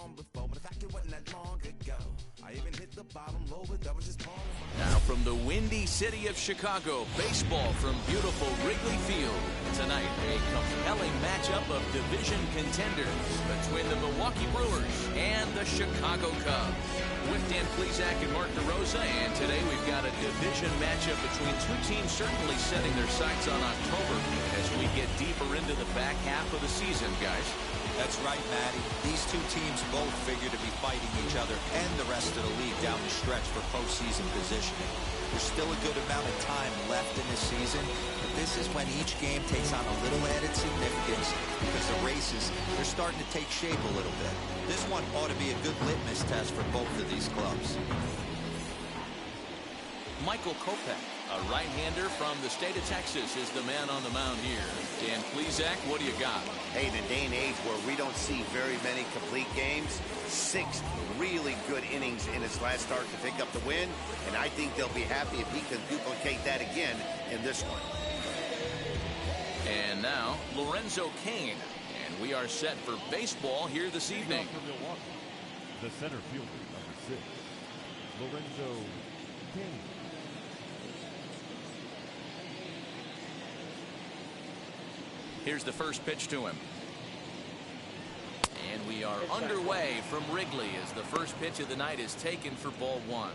song before, but in fact it wasn't that long ago. I even hit the bottom low, but that was just part of my... Now from the windy city of Chicago, baseball from beautiful Wrigley Field. Tonight, a compelling matchup of division contenders between the Milwaukee Brewers and the Chicago Cubs. With Dan Plesac and Mark DeRosa, and today we've got a division matchup between two teams certainly setting their sights on October as we get deeper into the back half of the season, guys. That's right, Matty. These two teams both figure to be fighting each other and the rest of the league down the stretch for postseason positioning. There's still a good amount of time left in this season, but this is when each game takes on a little added significance because the races, they're starting to take shape a little bit. This one ought to be a good litmus test for both of these clubs. Michael Kopech, a right-hander from the state of Texas, is the man on the mound here. Dan Plesac, what do you got? Hey, in a day and age where we don't see very many complete games, 6 really good innings in his last start to pick up the win, and I think they'll be happy if he can duplicate that again in this one. And now, Lorenzo Kane, and we are set for baseball here this evening. For Milwaukee, the center fielder, number 6, Lorenzo Kane. Here's the first pitch to him. And we are underway from Wrigley as the first pitch of the night is taken for ball 1.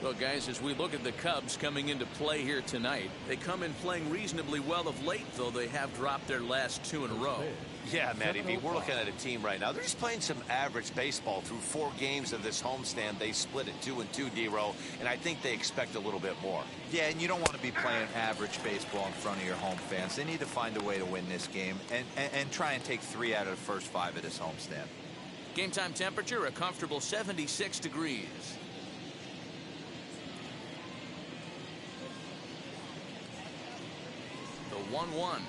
Well, guys, as we look at the Cubs coming into play here tonight, they come in playing reasonably well of late, though they have dropped their last 2 in a row. Yeah, Matty B, we're looking at a team right now. They're just playing some average baseball through 4 games of this homestand. They split at 2-2, D-Row, and I think they expect a little bit more. Yeah, and you don't want to be playing average baseball in front of your home fans. They need to find a way to win this game and try and take 3 out of the first 5 of this homestand. Game time temperature, a comfortable 76 degrees. The 1-1.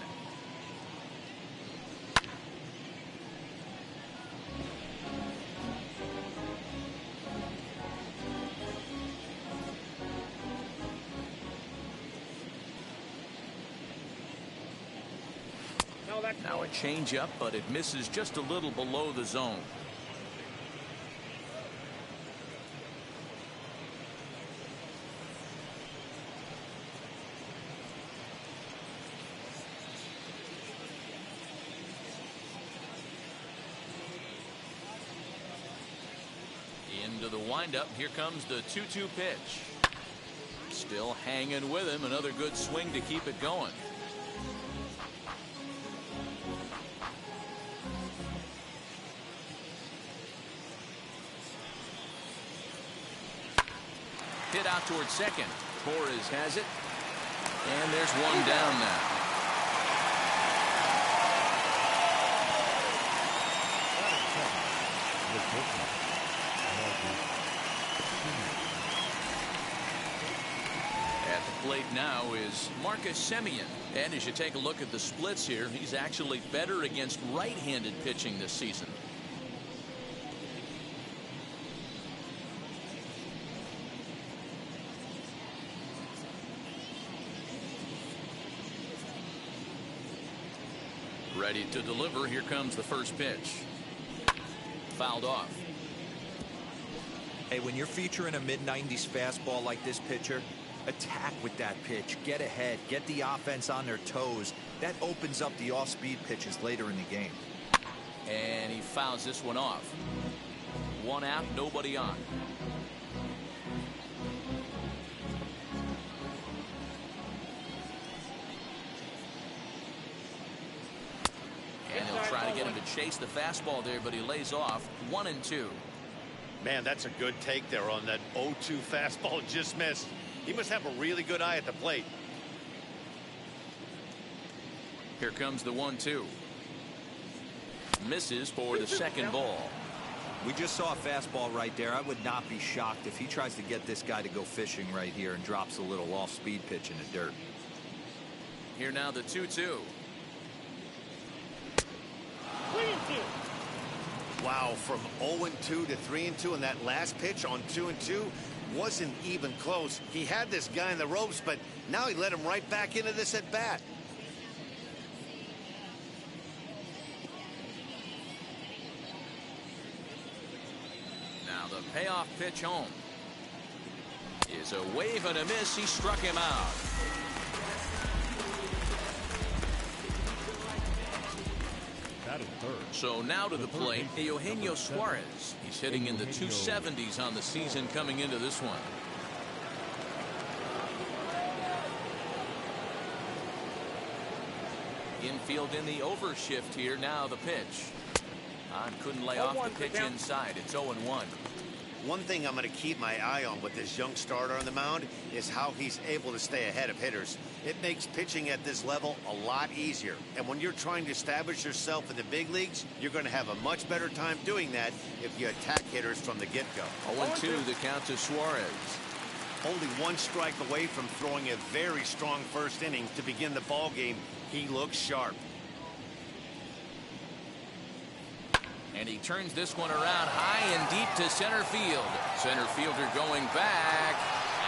Now a changeup, but it misses just a little below the zone. Into the windup. Here comes the 2-2 pitch. Still hanging with him. Another good swing to keep it going. Hit out towards second. Torres has it. And there's one down now. At the plate now is Marcus Semien. And as you take a look at the splits here, he's actually better against right-handed pitching this season. Ready to deliver. Here comes the first pitch. Fouled off. Hey, when you're featuring a mid-90s fastball like this pitcher, attack with that pitch. Get ahead. Get the offense on their toes. That opens up the off-speed pitches later in the game. And he fouls this one off. 1 out, nobody on. And he'll try to get him to chase the fastball there, but he lays off. 1-2. Man, that's a good take there on that 0-2 fastball just missed. He must have a really good eye at the plate. Here comes the 1-2. Misses for the second ball. We just saw a fastball right there. I would not be shocked if he tries to get this guy to go fishing right here and drops a little off-speed pitch in the dirt. Here now the 2-2. Wow, from 0-2 to 3-2, and that last pitch on 2-2 wasn't even close. He had this guy in the ropes, but now he let him right back into this at bat. the payoff pitch home is a wave and a miss. He struck him out. That is third. So now to the plate, Eugenio Suarez. He's hitting in the 270s on the season coming into this one. Infield in the overshift here. Now the pitch. Couldn't lay off the pitch inside. It's 0-1. One thing I'm going to keep my eye on with this young starter on the mound is how he's able to stay ahead of hitters. It makes pitching at this level a lot easier. And when you're trying to establish yourself in the big leagues, you're going to have a much better time doing that if you attack hitters from the get-go. 0-2 the count to Suarez. Only one strike away from throwing a very strong first inning to begin the ball game. He looks sharp. And he turns this one around high and deep to center field. Center fielder going back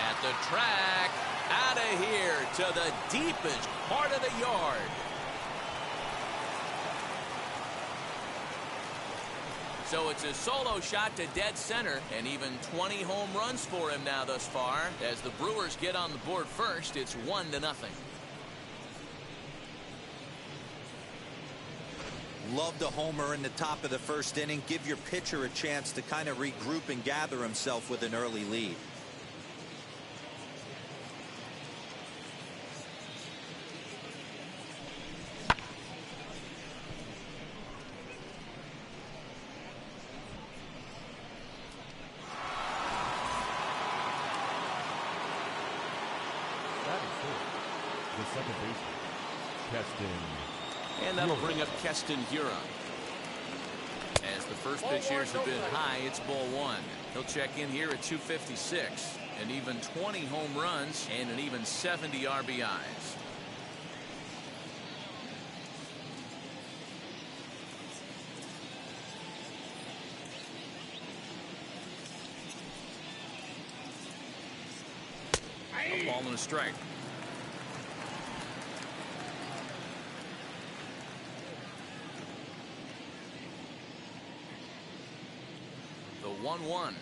at the track. Out of here to the deepest part of the yard. So it's a solo shot to dead center, and even 20 home runs for him now thus far. As the Brewers get on the board first, it's 1-0. Love the homer in the top of the first inning. Give your pitcher a chance to kind of regroup and gather himself with an early lead. The second baseman, Keston. And that'll bring up Keston Huron. As the first pitch here is a bit high, it's ball one. He'll check in here at 256. An even 20 home runs and an even 70 RBIs. A ball and a strike. The 1-1.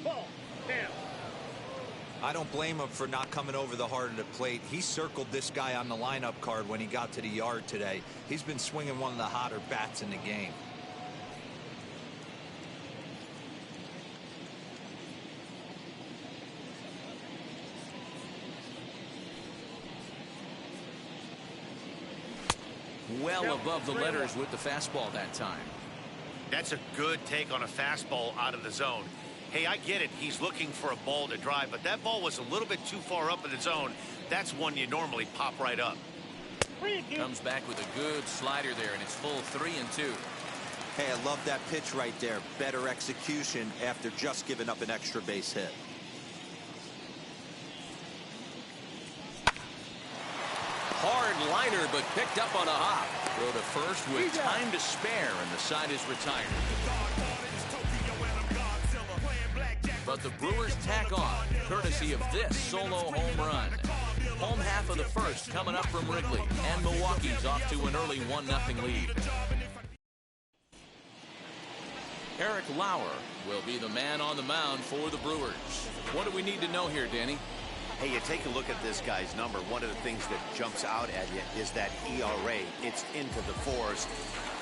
Ball down. I don't blame him for not coming over the heart of the plate. He circled this guy on the lineup card when he got to the yard today. He's been swinging one of the hotter bats in the game. Well above the letters with the fastball that time. That's a good take on a fastball out of the zone. Hey, I get it. He's looking for a ball to drive, but that ball was a little bit too far up in the zone. That's one you normally pop right up. Comes back with a good slider there, and it's full 3-2. Hey, I love that pitch right there. Better execution after just giving up an extra base hit. Hard liner, but picked up on a hop. Throw to first with time to spare, and the side is retired. But the Brewers tack on, courtesy of this solo home run. Home half of the first coming up from Wrigley, and Milwaukee's off to an early 1-0 lead. Eric Lauer will be the man on the mound for the Brewers. What do we need to know here, Danny? Hey, you take a look at this guy's number. One of the things that jumps out at you is that ERA. It's into the fours.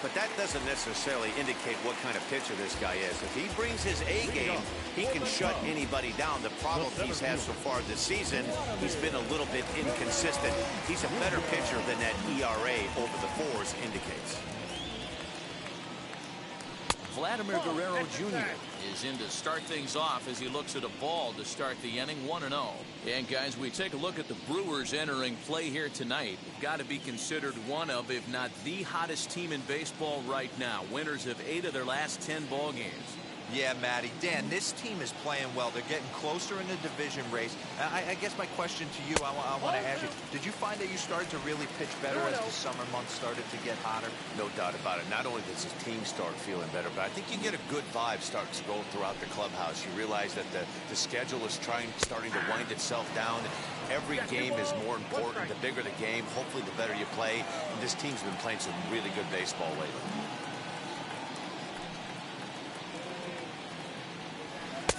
But that doesn't necessarily indicate what kind of pitcher this guy is. If he brings his A game, he can shut anybody down. The problem he's had so far this season, he's been a little bit inconsistent. He's a better pitcher than that ERA over the fours indicates. Vladimir Guerrero Jr. is in to start things off as he looks at a ball to start the inning, 1-0. And guys, we take a look at the Brewers entering play here tonight. They've got to be considered one of, if not the hottest team in baseball right now. Winners of 8 of their last 10 ball games. Yeah, Matty. Dan, this team is playing well. They're getting closer in the division race. I guess my question to you, I want to ask you, did you find that you started to really pitch better as the summer months started to get hotter? No doubt about it. Not only does his team start feeling better, but I think you get a good vibe starting to go throughout the clubhouse. You realize that the schedule is starting to wind itself down. Every game is more important. The bigger the game, hopefully the better you play. And this team's been playing some really good baseball lately.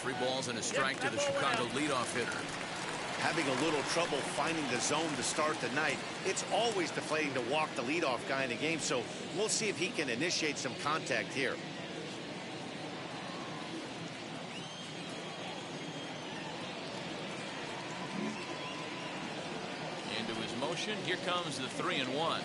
3 balls and a strike to the Chicago leadoff hitter. Having a little trouble finding the zone to start the night. It's always deflating to walk the leadoff guy in a game, so we'll see if he can initiate some contact here. Into his motion. Here comes the 3-1.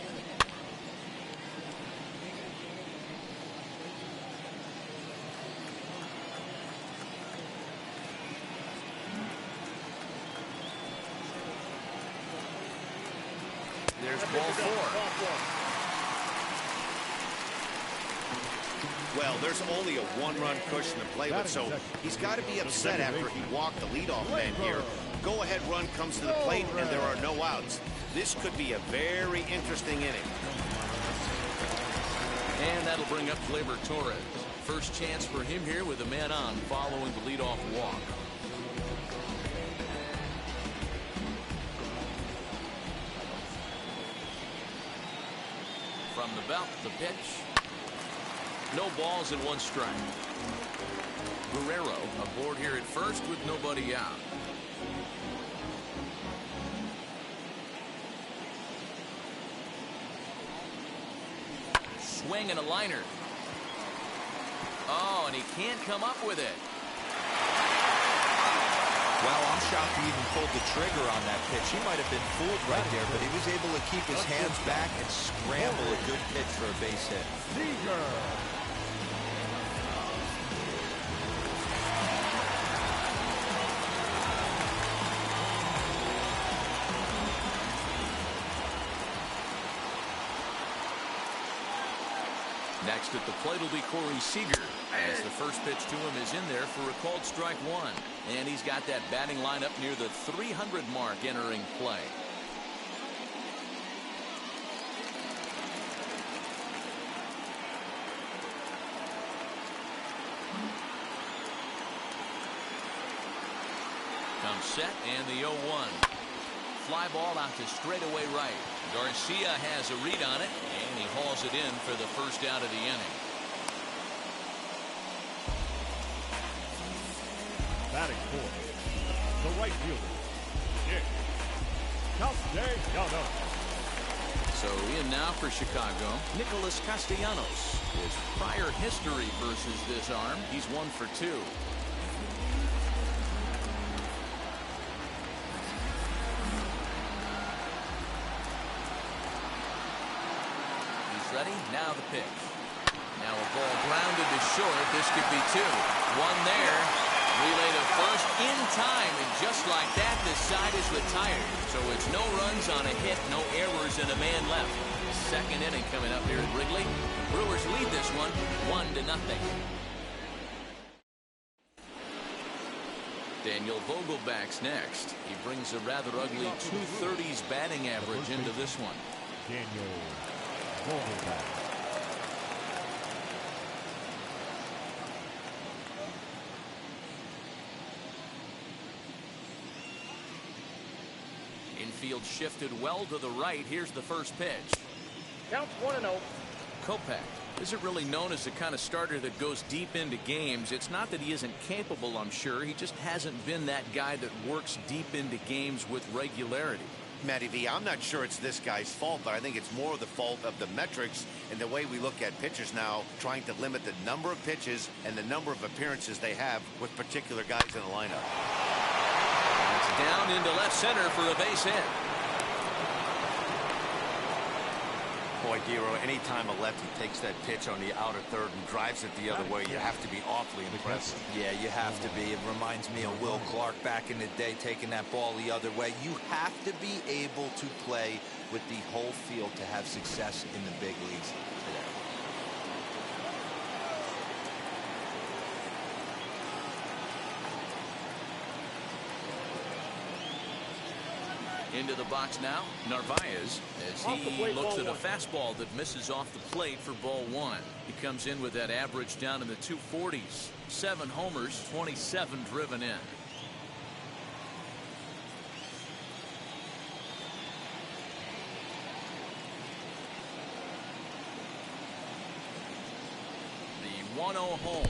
There's ball 4. Well, there's only a 1-run cushion to play with, so he's got to be upset after he walked the leadoff man here. Go-ahead run comes to the plate, and there are no outs. This could be a very interesting inning. And that'll bring up Gleyber Torres. First chance for him here with a man on following the leadoff walk. From the belt, the pitch. No balls and 1 strike. Guerrero aboard here at first with nobody out. Swing and a liner. Oh, and he can't come up with it. Well, I'm shocked he even pulled the trigger on that pitch. He might have been fooled right there, but he was able to keep his hands back and scramble a good pitch for a base hit. Seeger. Next at the plate will be Corey Seeger, as the first pitch to him is in there for a called strike 1. And he's got that batting lineup near the 300 mark entering play. Comes set and the 0-1. Fly ball out to straightaway right. Garcia has a read on it, and he hauls it in for the first out of the inning. Batting fourth, the right fielder, Castellanos. So in now for Chicago, Nicholas Castellanos. His prior history versus this arm, he's 1 for 2. Ready? Now the pitch. Now a ball grounded to short. This could be 2. 1 there. Relay to first in time, and just like that, this side is retired. So it's no runs on a hit, no errors, and a man left. Second inning coming up here at Wrigley. The Brewers lead this one 1-0. Daniel Vogelback's next. He brings a rather ugly 230s batting average into this one. Daniel Vogelback. Infield shifted well to the right. Here's the first pitch. Counts 1-0. Kopech isn't really known as the kind of starter that goes deep into games. It's not that he isn't capable, I'm sure. He just hasn't been that guy that works deep into games with regularity. Matty V, I'm not sure it's this guy's fault, but I think it's more the fault of the metrics and the way we look at pitchers now, trying to limit the number of pitches and the number of appearances they have with particular guys in the lineup. It's down into left center for a base hit. Boy, Dero, anytime a lefty takes that pitch on the outer third and drives it the other way, you have to be awfully impressed. Yeah, you have to be. It reminds me of Will Clark back in the day taking that ball the other way. You have to be able to play with the whole field to have success in the big leagues today. Into the box now, Narvaez, as he looks at a fastball that misses off the plate for ball 1. He comes in with that average down in the 240s. 7 homers, 27 driven in. The 1-0 home.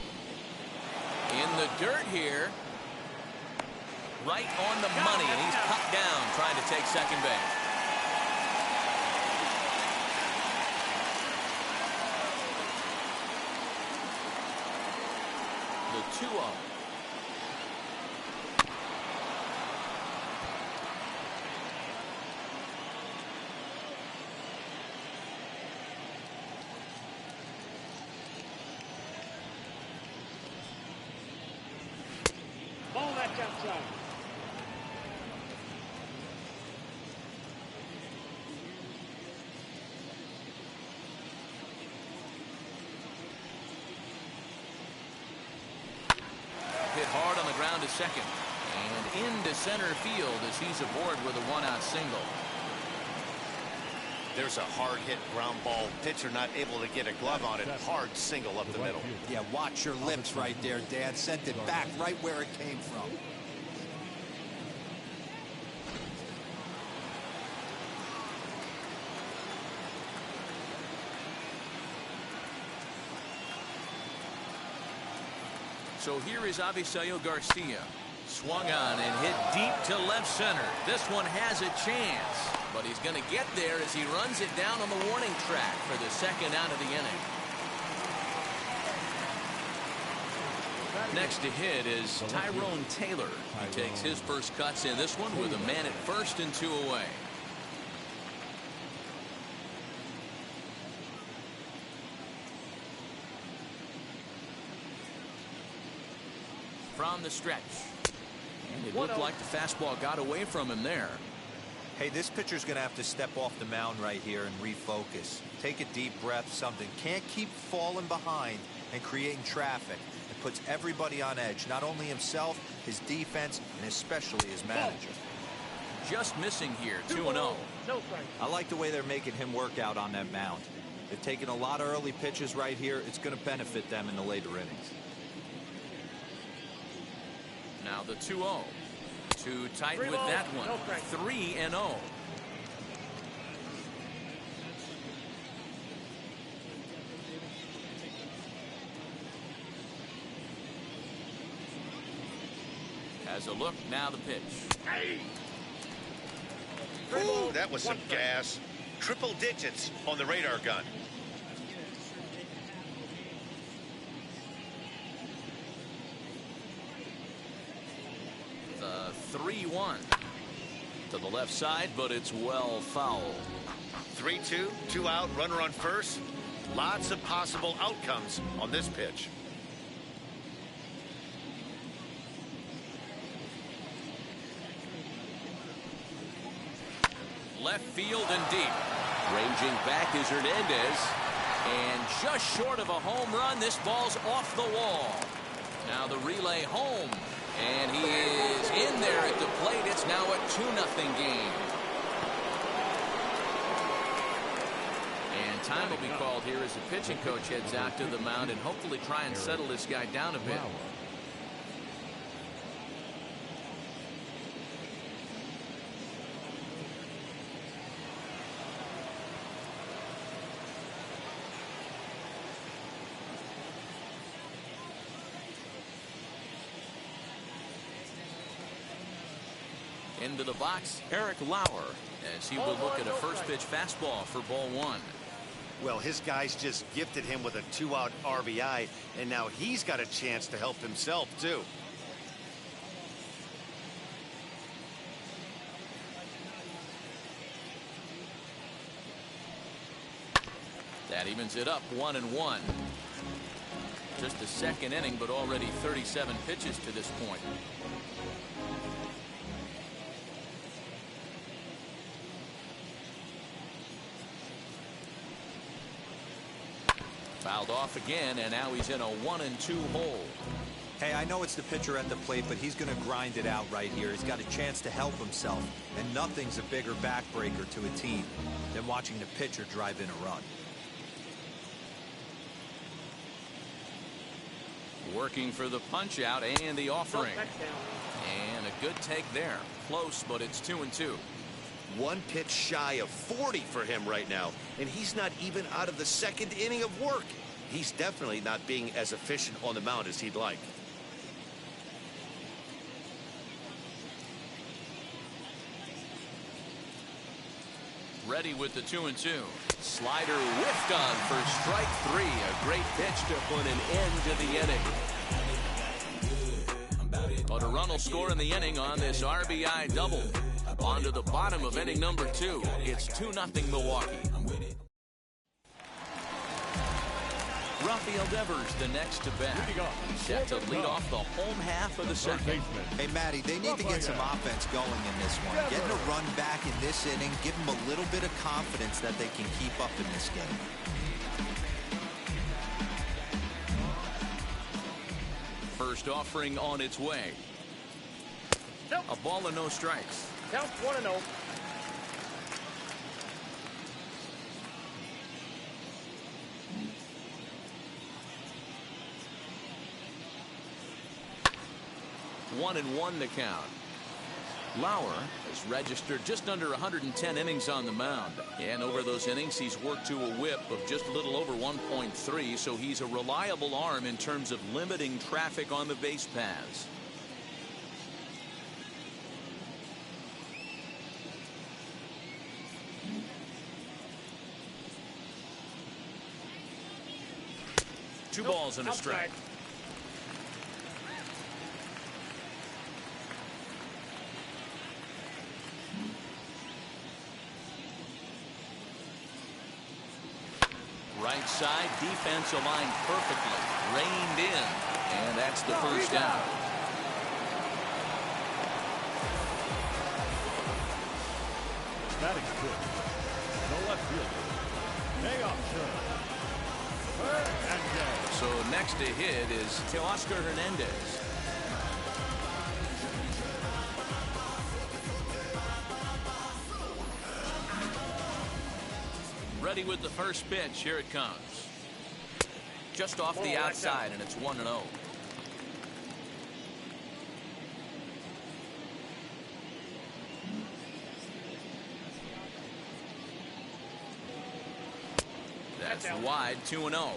In the dirt here. Right on the money, and he's cut down trying to take second base. The 2-0. Ball that's outside. Hit hard on the ground to second. And into center field as he's aboard with a one-out single. There's a hard hit ground ball. Pitcher not able to get a glove on it. Hard single up the middle. Yeah, watch your lips right there, Dan. Sent it back right where it came from. So here is Avisail Garcia. Swung on and hit deep to left center. This one has a chance, but he's going to get there as he runs it down on the warning track for the second out of the inning. Next to hit is Tyrone Taylor. He takes his first cuts in this one with a man at first and 2 away. From the stretch. And it looked like the fastball got away from him there. Hey, this pitcher's going to have to step off the mound right here and refocus. Take a deep breath, something. Can't keep falling behind and creating traffic. It puts everybody on edge, not only himself, his defense, and especially his manager. Just missing here, 2-0. No, I like the way they're making him work out on that mound. They've taken a lot of early pitches right here. It's going to benefit them in the later innings. Now the 2-0. Too tight with that one. 3-0. Has a look, now the pitch. Ooh, that was some gas. Triple digits on the radar gun. The 3-1 to the left side, but it's well foul. 3-2, 2 out, runner on first. Lots of possible outcomes on this pitch. Left field and deep. Ranging back is Hernandez. And just short of a home run, this ball's off the wall. Now the relay home. And he is in there at the plate. It's now a 2-0 game. And time will be called here as the pitching coach heads out to the mound and hopefully try and settle this guy down a bit. Into the box, Eric Lauer, as he will look at a first pitch fastball for ball 1. Well, his guys just gifted him with a 2-out RBI, and now he's got a chance to help himself, too. That evens it up 1-1. Just the second inning, but already 37 pitches to this point. Fouled off again, and now he's in a 1-2 hole. Hey, I know it's the pitcher at the plate, but he's going to grind it out right here. He's got a chance to help himself, and nothing's a bigger backbreaker to a team than watching the pitcher drive in a run. Working for the punch out and the offering. And a good take there. Close, but it's 2-2. One pitch shy of 40 for him right now, and he's not even out of the second inning of work. He's definitely not being as efficient on the mound as he'd like. Ready with the 2-2. Slider whiffed on for strike 3. A great pitch to put an end to the inning. But a run will score in the inning on this RBI double. On to the bottom of inning number 2. It's 2-0 Milwaukee. Rafael Devers, the next to bat, set to lead off the home half of the second. Hey, Matty, they need to get some offense going in this one. Getting a run back in this inning, give them a little bit of confidence that they can keep up in this game. First offering on its way. A ball and no strikes. Count 1-0. One and one to count. Lauer has registered just under 110 innings on the mound, and over those innings he's worked to a whip of just a little over 1.3, so he's a reliable arm in terms of limiting traffic on the base paths. Two balls and a strike. Right side, defense aligned perfectly, reined in, and that's the first down. Batting fifth, the left fielder, Teoscar Hernandez. So next to hit is Teoscar Hernandez. Ready with the first pitch. Here it comes. Just off the outside, and it's 1-0. That's wide, 2-0.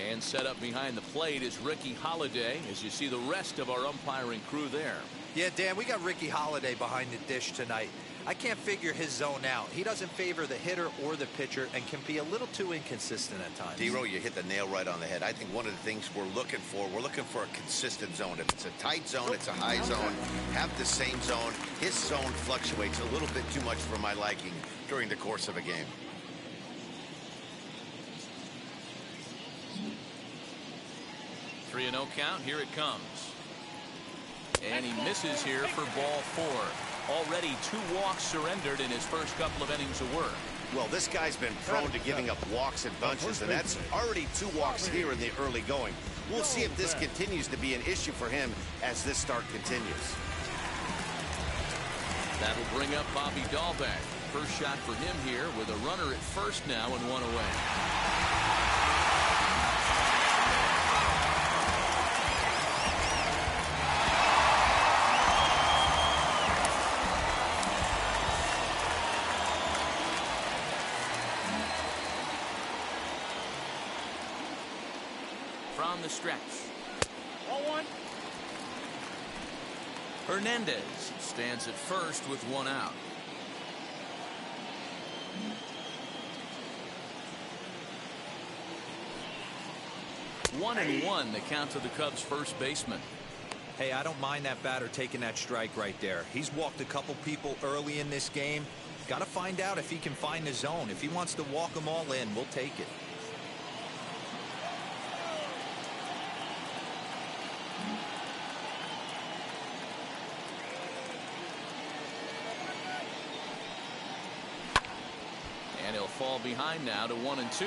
And set up behind the plate is Ricky Holiday, as you see the rest of our umpiring crew there. Yeah, Dan, we got Ricky Holiday behind the dish tonight. I can't figure his zone out. He doesn't favor the hitter or the pitcher and can be a little too inconsistent at times. D-Row, you hit the nail right on the head. I think one of the things we're looking for a consistent zone. If it's a tight zone, it's a high zone. Have the same zone. His zone fluctuates a little bit too much for my liking during the course of a game. Three 3-0 count. Here it comes. And he misses here for ball 4. Already 2 walks surrendered in his first couple of innings of work. Well, this guy's been prone to giving up walks in bunches, and that's already 2 walks here in the early going. We'll see if this continues to be an issue for him as this start continues. That'll bring up Bobby Dahlbeck. First shot for him here with a runner at first now and 1 away. From the stretch. 0-1. Hernandez stands at first with 1 out. One and 1 the count to the Cubs first baseman. Hey, I don't mind that batter taking that strike right there. He's walked a couple people early in this game. Got to find out if he can find the zone. If he wants to walk them all in, we'll take it. And he'll fall behind now to 1 and 2.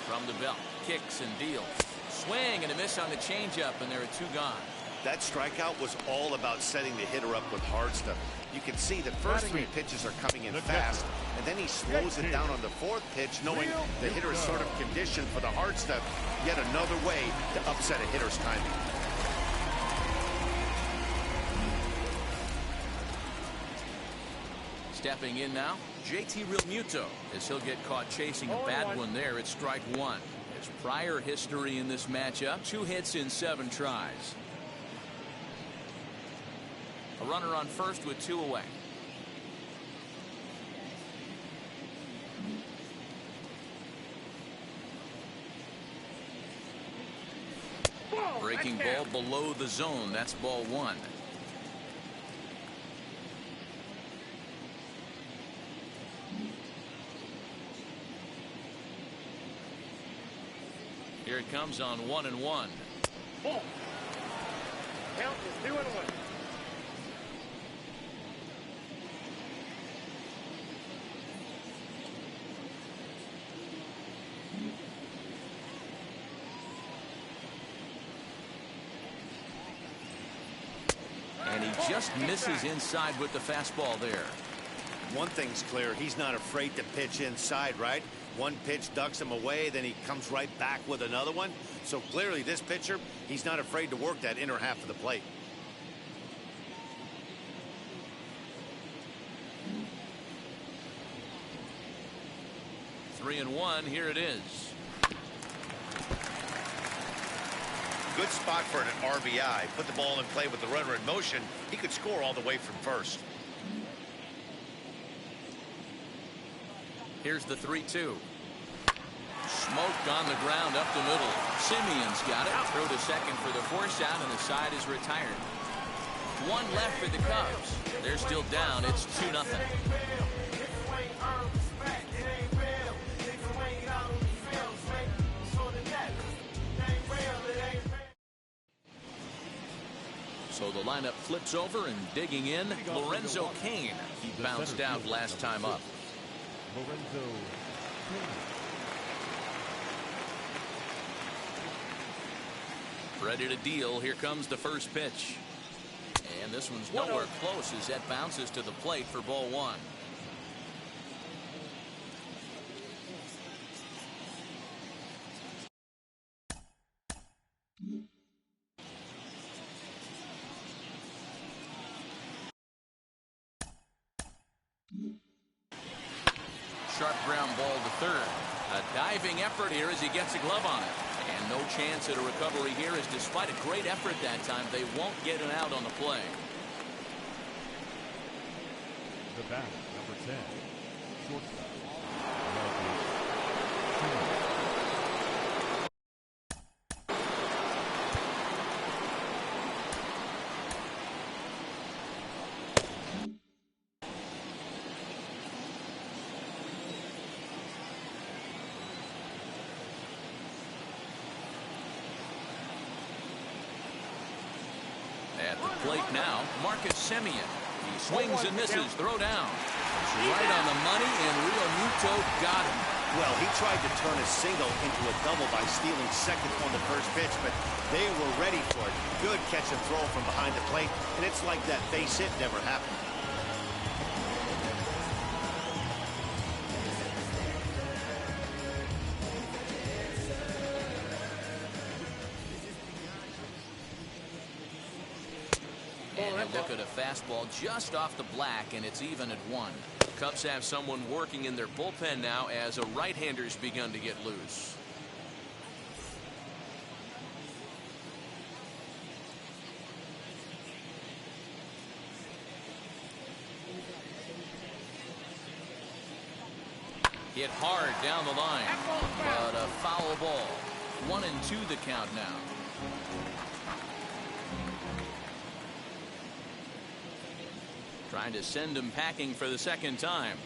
From the belt, kicks and deals. Swing and a miss on the changeup, and there are 2 gone. That strikeout was all about setting the hitter up with hard stuff. You can see the first 3 pitches are coming in fast, and then he slows it down on the 4th pitch, knowing the hitter is sort of conditioned for the hard stuff. Yet another way to upset a hitter's timing. Stepping in now, JT Realmuto, as he'll get caught chasing a bad one there at strike 1. His prior history in this matchup, 2 hits in 7 tries. A runner on first with 2 away. Breaking ball below the zone. That's ball 1. Here it comes on 1-1. Ball. Count is 2-1. And he just misses inside with the fastball there. One thing's clear, he's not afraid to pitch inside, right? One pitch ducks him away, then he comes right back with another one. So clearly this pitcher, he's not afraid to work that inner half of the plate. Three and 1, here it is. Good spot for an RBI. Put the ball in play with the runner in motion. He could score all the way from first. Here's the 3-2. Smoked on the ground up the middle. Simeon's got it. Throw to second for the force out, and the side is retired. 1 left for the Cubs. They're still down. It's 2-0. So the lineup flips over, and digging in, Lorenzo Kane. He bounced out last time up. Lorenzo Kane. Ready to deal. Here comes the first pitch. And this one's nowhere close as that bounces to the plate for ball 1. Sharp ground ball to third. A diving effort here as he gets a glove on it. And no chance at a recovery here, as despite a great effort that time, they won't get an out on the play. The batter, number 10, shortstop. At the plate now, Marcus Semien. He swings and misses. Throw down. Right on the money, and Real Muto got him. Well, he tried to turn a single into a double by stealing second on the first pitch, but they were ready for it. Good catch and throw from behind the plate, and it's like that base hit never happened. Look at a fastball just off the black, and it's even at 1. Cubs have someone working in their bullpen now as a right-hander's begun to get loose. Hit hard down the line, but a foul ball. 1-2 the count now. Trying to send him packing for the second time.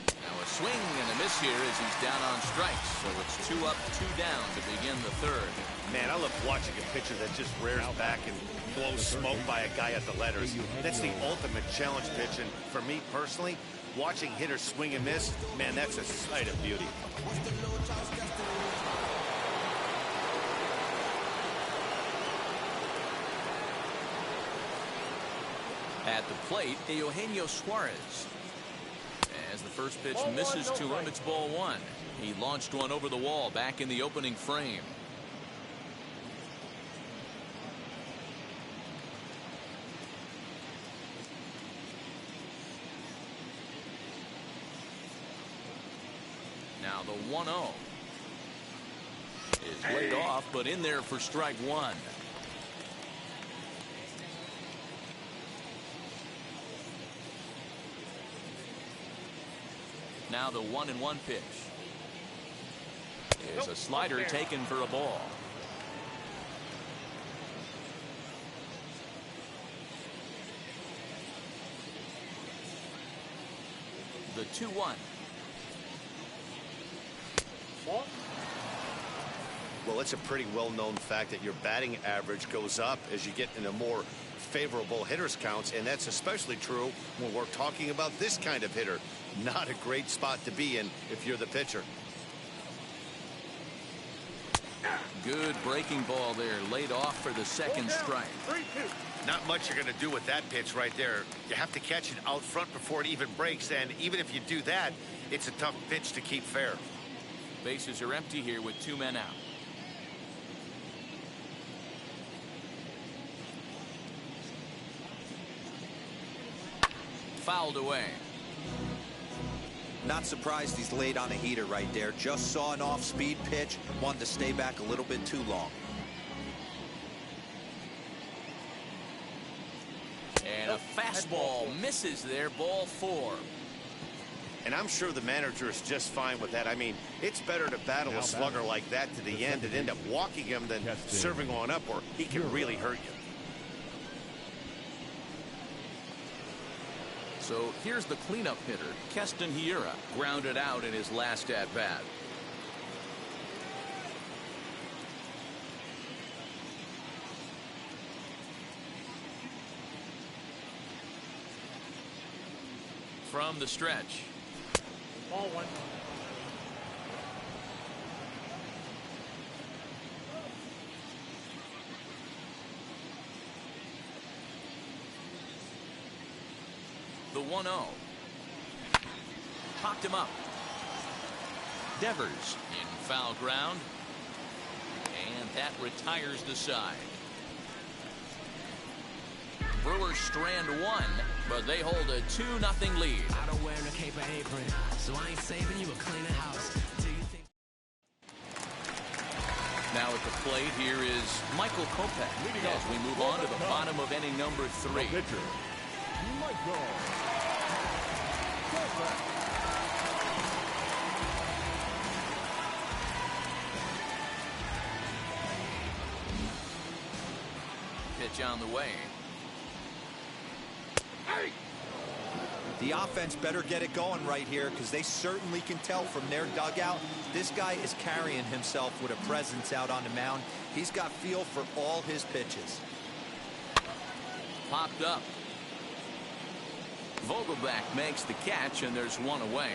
Now a swing and a miss here as he's down on strikes. So it's 2 up, 2 down to begin the third. Man, I love watching a pitcher that just rears back and blows smoke by a guy at the letters. That's the ultimate challenge pitch. And for me personally, watching hitters swing and miss, man, that's a sight of beauty. At the plate, Eugenio Suarez. As the first pitch misses to him, it's ball 1. He launched one over the wall back in the opening frame. Now the 1-0. is laid off, but in there for strike one. Now the 1-1 pitch is a slider taken for a ball. The 2-1. Well, it's a pretty well-known fact that your batting average goes up as you get into more favorable hitters counts, and that's especially true when we're talking about this kind of hitter. Not a great spot to be in if you're the pitcher. Good breaking ball there, laid off for the second strike. Not much you're going to do with that pitch right there. You have to catch it out front before it even breaks, and even if you do that, it's a tough pitch to keep fair. Bases are empty here with 2 men out. Fouled away. Not surprised he's laid on a heater right there. Just saw an off-speed pitch, wanted to stay back a little bit too long. And a fastball misses there, ball 4. And I'm sure the manager is just fine with that. I mean, it's better to battle a slugger like that to the end and end up walking him than serving on up, or he can really hurt you. So here's the cleanup hitter, Keston Hiura, grounded out in his last at-bat. From the stretch. Ball 1. The 1-0. Popped him up. Devers in foul ground. And that retires the side. Brewers strand 1, but they hold a 2-0 lead. I don't wear a cape or apron, so I ain't saving you a cleaner house. Do you think? Now at the plate, here is Michael Kopech as we move on to the bottom of inning number 3. Pitcher, Michael Kopech. Pitch on the way. The offense better get it going right here, because they certainly can tell from their dugout this guy is carrying himself with a presence out on the mound. He's got feel for all his pitches. Popped up. Vogelback makes the catch, and there's 1 away.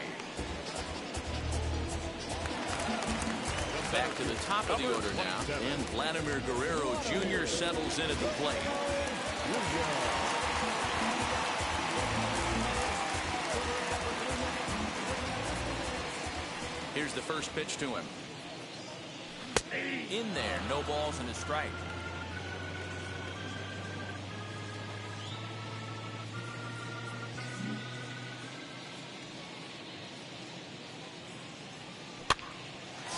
Back to the top of the order now, and Vladimir Guerrero Jr. settles in at the plate. Here's the first pitch to him. In there, no balls and a strike.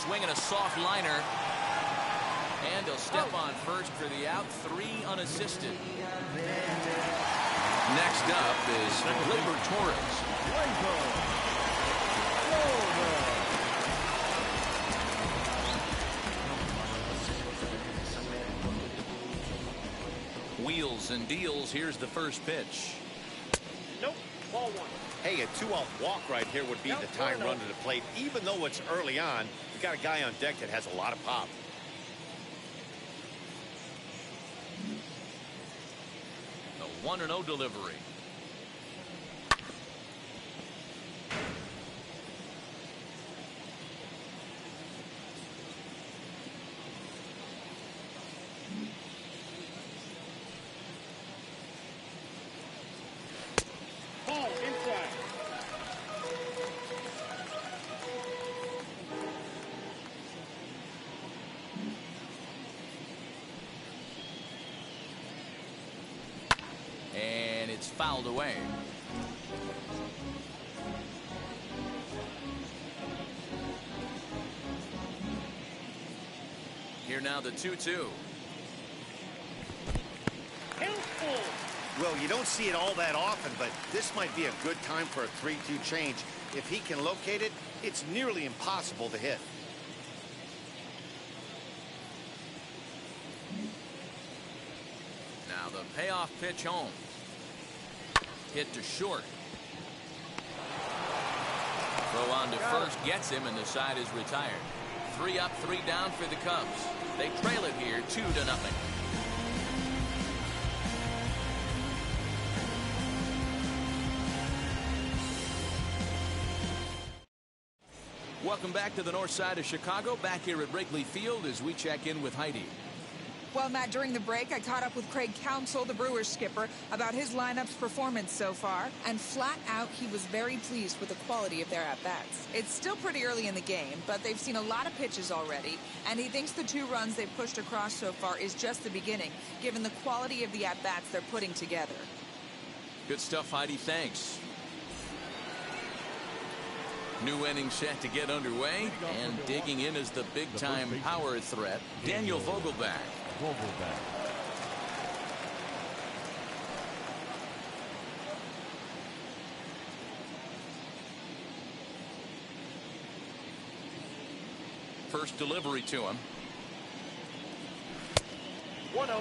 Swinging a soft liner. And he'll step on first for the out. 3 unassisted. Next up is Gleyber Torres. Wheels and deals. Here's the first pitch. Nope. Ball 1. Hey, a 2-out walk right here would be the time run to the plate. Even though it's early on, you got a guy on deck that has a lot of pop. A 1-0 delivery. Ball inside. And it's fouled away. Here now the 2-2. Well, you don't see it all that often, but this might be a good time for a 3-2 change. If he can locate it, it's nearly impossible to hit. Now the payoff pitch home. Hit to short. Throw on to first gets him, and the side is retired. 3 up, 3 down for the Cubs. They trail it here 2-0. Welcome back to the north side of Chicago, back here at Wrigley Field as we check in with Heidi. Well, Matt, during the break, I caught up with Craig Counsell, the Brewers skipper, about his lineup's performance so far. And flat out, he was very pleased with the quality of their at-bats. It's still pretty early in the game, but they've seen a lot of pitches already. And he thinks the 2 runs they've pushed across so far is just the beginning, given the quality of the at-bats they're putting together. Good stuff, Heidi. Thanks. New inning set to get underway, and digging in is the big-time power threat, Daniel Vogelback. First delivery to him. 1-0.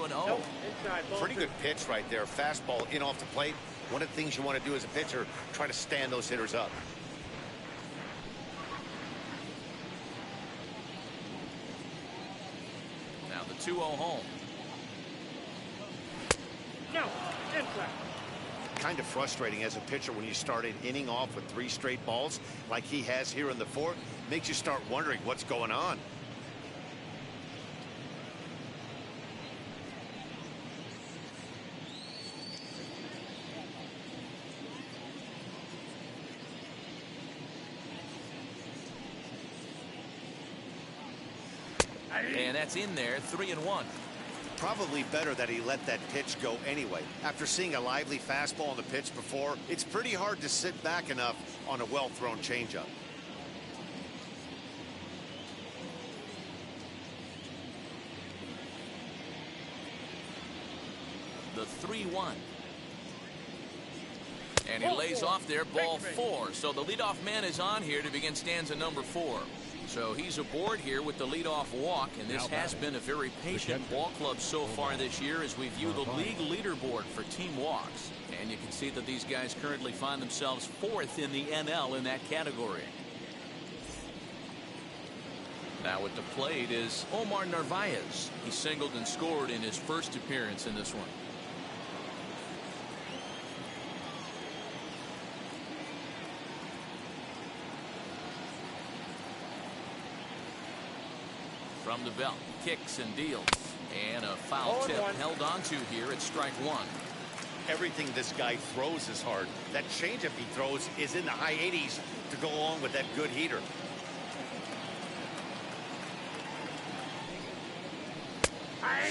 Nope. Pretty good pitch right there. Fastball in off the plate. One of the things you want to do as a pitcher, try to stand those hitters up. Now the 2-0 home. No, inside. Kind of frustrating as a pitcher when you start an inning off with 3 straight balls like he has here in the 4th. Makes you start wondering what's going on. And that's in there, 3-1. Probably better that he let that pitch go anyway. After seeing a lively fastball on the pitch before, it's pretty hard to sit back enough on a well-thrown changeup. The 3-1. And he lays off there, ball 4. So the leadoff man is on here to begin stanza number 4. So he's aboard here with the leadoff walk, and this has been a very patient ball club so far this year as we view the league leaderboard for team walks. And you can see that these guys currently find themselves 4th in the NL in that category. Now at the plate is Omar Narvaez. He singled and scored in his first appearance in this one. From the belt, kicks and deals, and a foul tip held onto here at strike 1. Everything this guy throws is hard. That changeup he throws is in the high 80s to go along with that good heater.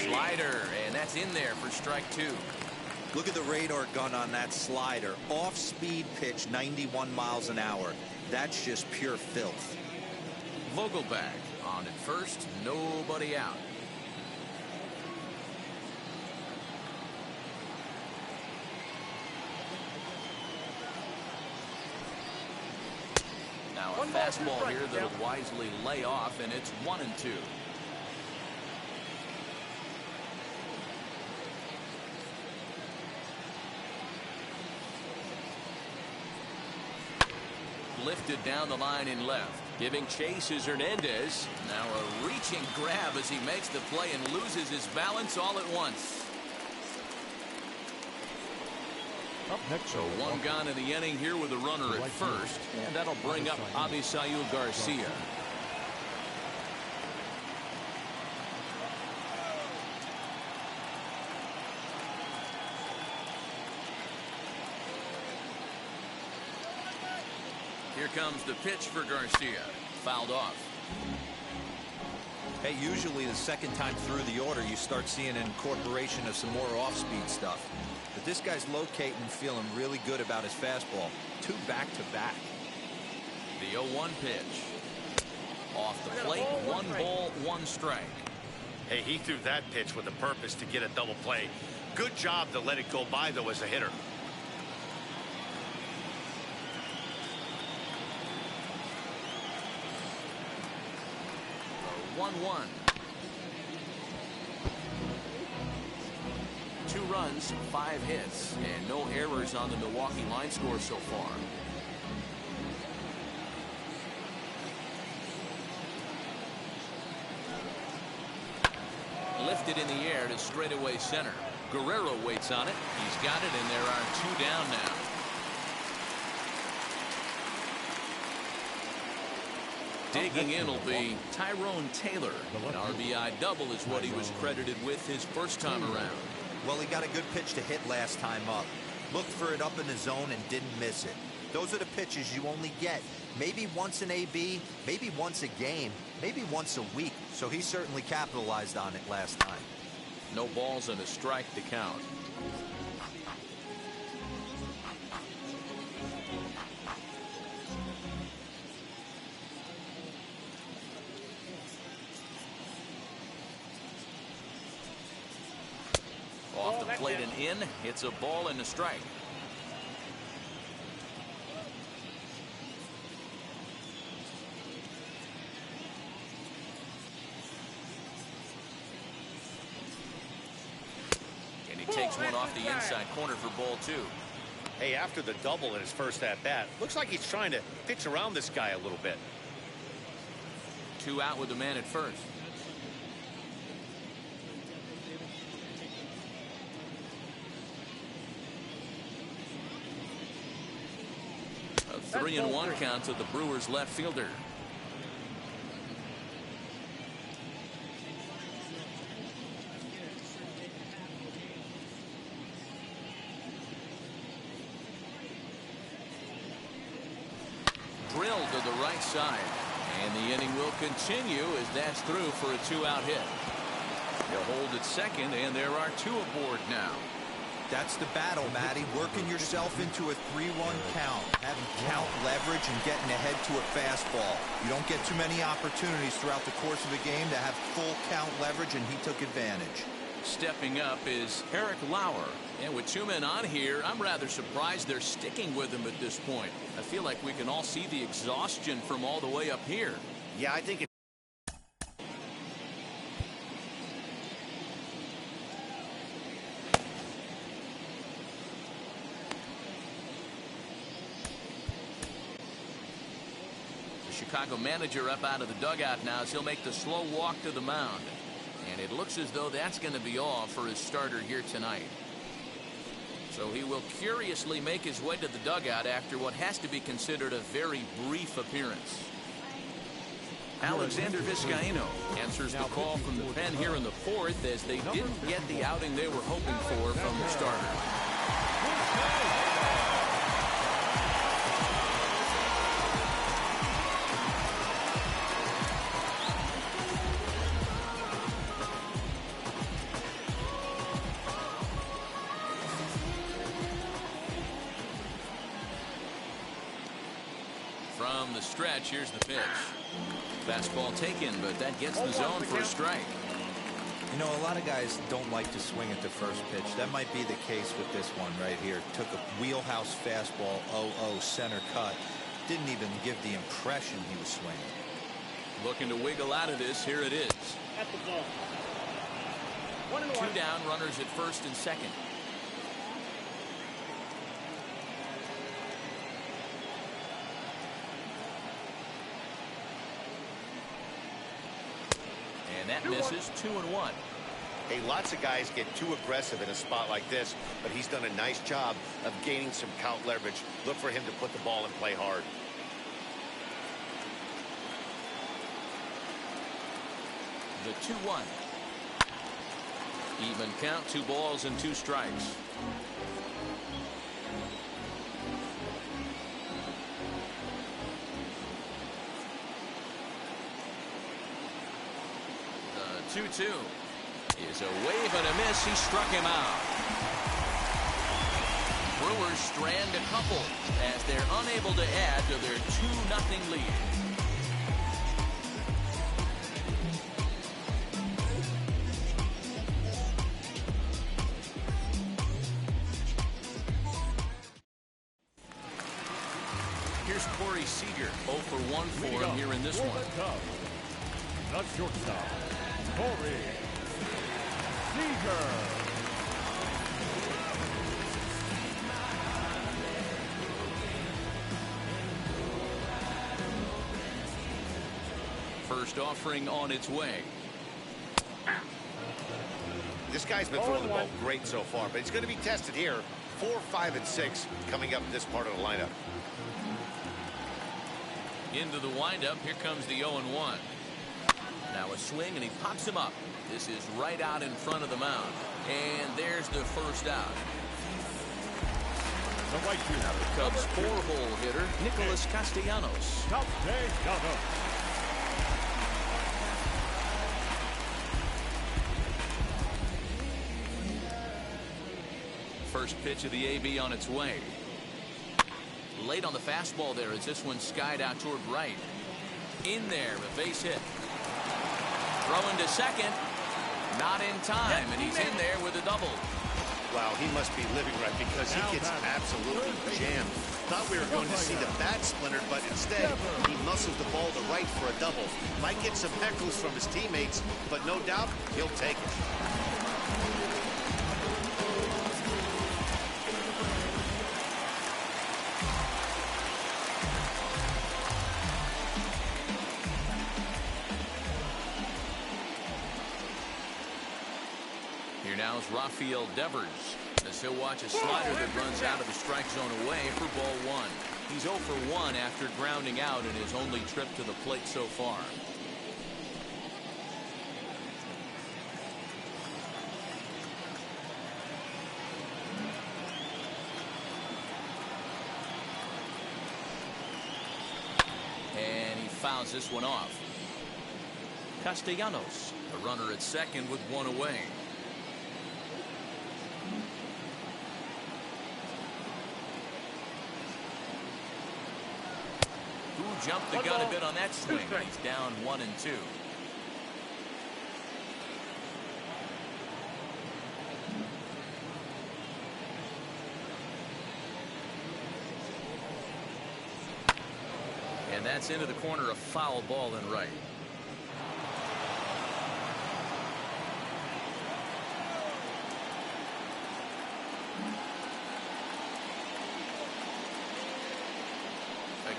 Slider, and that's in there for strike 2. Look at the radar gun on that slider. Off-speed pitch, 91 miles an hour. That's just pure filth. Vogelback on at first, nobody out. Now a fastball here that'll wisely lay off, and it's 1-2. Lifted down the line in left. Giving chase is Hernandez. Now a reaching grab as he makes the play and loses his balance all at once. Up next, So one gone in the inning here with a runner at first, and that'll bring up Avisail Garcia. Here comes the pitch for Garcia. Fouled off. Hey, usually the second time through the order, you start seeing an incorporation of some more off-speed stuff. But this guy's locating and feeling really good about his fastball. 2 back-to-back. The 0-1 pitch. Off the plate, 1 ball, 1 strike. Hey, he threw that pitch with a purpose to get a double play. Good job to let it go by, though, as a hitter. 1-1. 2 runs, 5 hits, and no errors on the Milwaukee line score so far. Lifted in the air to straightaway center. Guerrero waits on it. He's got it, and there are 2 down now. Digging in will be Tyrone Taylor. An RBI double is what he was credited with his first time around. Well, he got a good pitch to hit last time up. Looked for it up in the zone and didn't miss it. Those are the pitches you only get. Maybe once an AB, maybe once a game, maybe once a week. So he certainly capitalized on it last time. No balls and a strike to count. Off the plate and in. It's a ball and a strike. And he takes one off the inside corner for ball 2. Hey, after the double in his first at-bat, looks like he's trying to pitch around this guy a little bit. 2 out with the man at first. A 3-1 count to the Brewers left fielder. Drilled to the right side, and the inning will continue as that's through for a 2-out hit. He'll hold at second, and there are 2 aboard now. That's the battle, Matty. Working yourself into a 3-1 count, having count leverage and getting ahead to a fastball. You don't get too many opportunities throughout the course of a game to have full count leverage, and he took advantage. Stepping up is Eric Lauer. And with 2 men on here, I'm rather surprised they're sticking with him at this point. I feel like we can all see the exhaustion from all the way up here. Yeah, I think Chicago manager up out of the dugout now as he'll make the slow walk to the mound. And it looks as though that's going to be all for his starter here tonight. So he will curiously make his way to the dugout after what has to be considered a very brief appearance. Alexander Vizcaino answers the call from the pen here in the 4th as they didn't get the outing they were hoping for from the starter. From the stretch, here's the pitch. Fastball taken, but that gets the zone for a strike. You know, a lot of guys don't like to swing at the first pitch. That might be the case with this one right here. Took a wheelhouse fastball, 0-0 center cut. Didn't even give the impression he was swinging. Looking to wiggle out of this. Here it is. At the zone. 2 down, runners at first and second. And that misses. 2-1. Hey, lots of guys get too aggressive in a spot like this, but he's done a nice job of gaining some count leverage. Look for him to put the ball and play hard. The 2-1. Even count, 2 balls and 2 strikes. 2-2. Is a wave and a miss. He struck him out. Brewers strand a couple as they're unable to add to their 2-0 lead. Here's Corey Seeger, 0 for 1 for him here in this one. The shortstop, Corey Seeger. First offering on its way. This guy's been throwing the ball great so far, but he's going to be tested here. 4, 5, and 6 coming up in this part of the lineup. Into the windup. Here comes the 0-1. Now a swing, and he pops him up. This is right out in front of the mound. And there's the first out. The right fielder, now the Cubs' 4-hole hitter, Nicholas Castellanos. First pitch of the AB on its way. Late on the fastball there as this one skied out toward right. In there, a base hit. Throwing to second. Not in time, and he's in there with a double. Wow, he must be living right because he gets absolutely jammed. Thought we were going to see the bat splintered, but instead he muscles the ball to right for a double. Might get some heckles from his teammates, but no doubt he'll take it. Here now is Rafael Devers as he'll watch a slider that runs out of the strike zone away for ball 1. He's 0 for 1 after grounding out in his only trip to the plate so far. And he fouls this one off. Castellanos, a runner at second with 1 away. Jumped the gun a bit on that swing. He's down 1 and 2. And that's into the corner, a foul ball and right.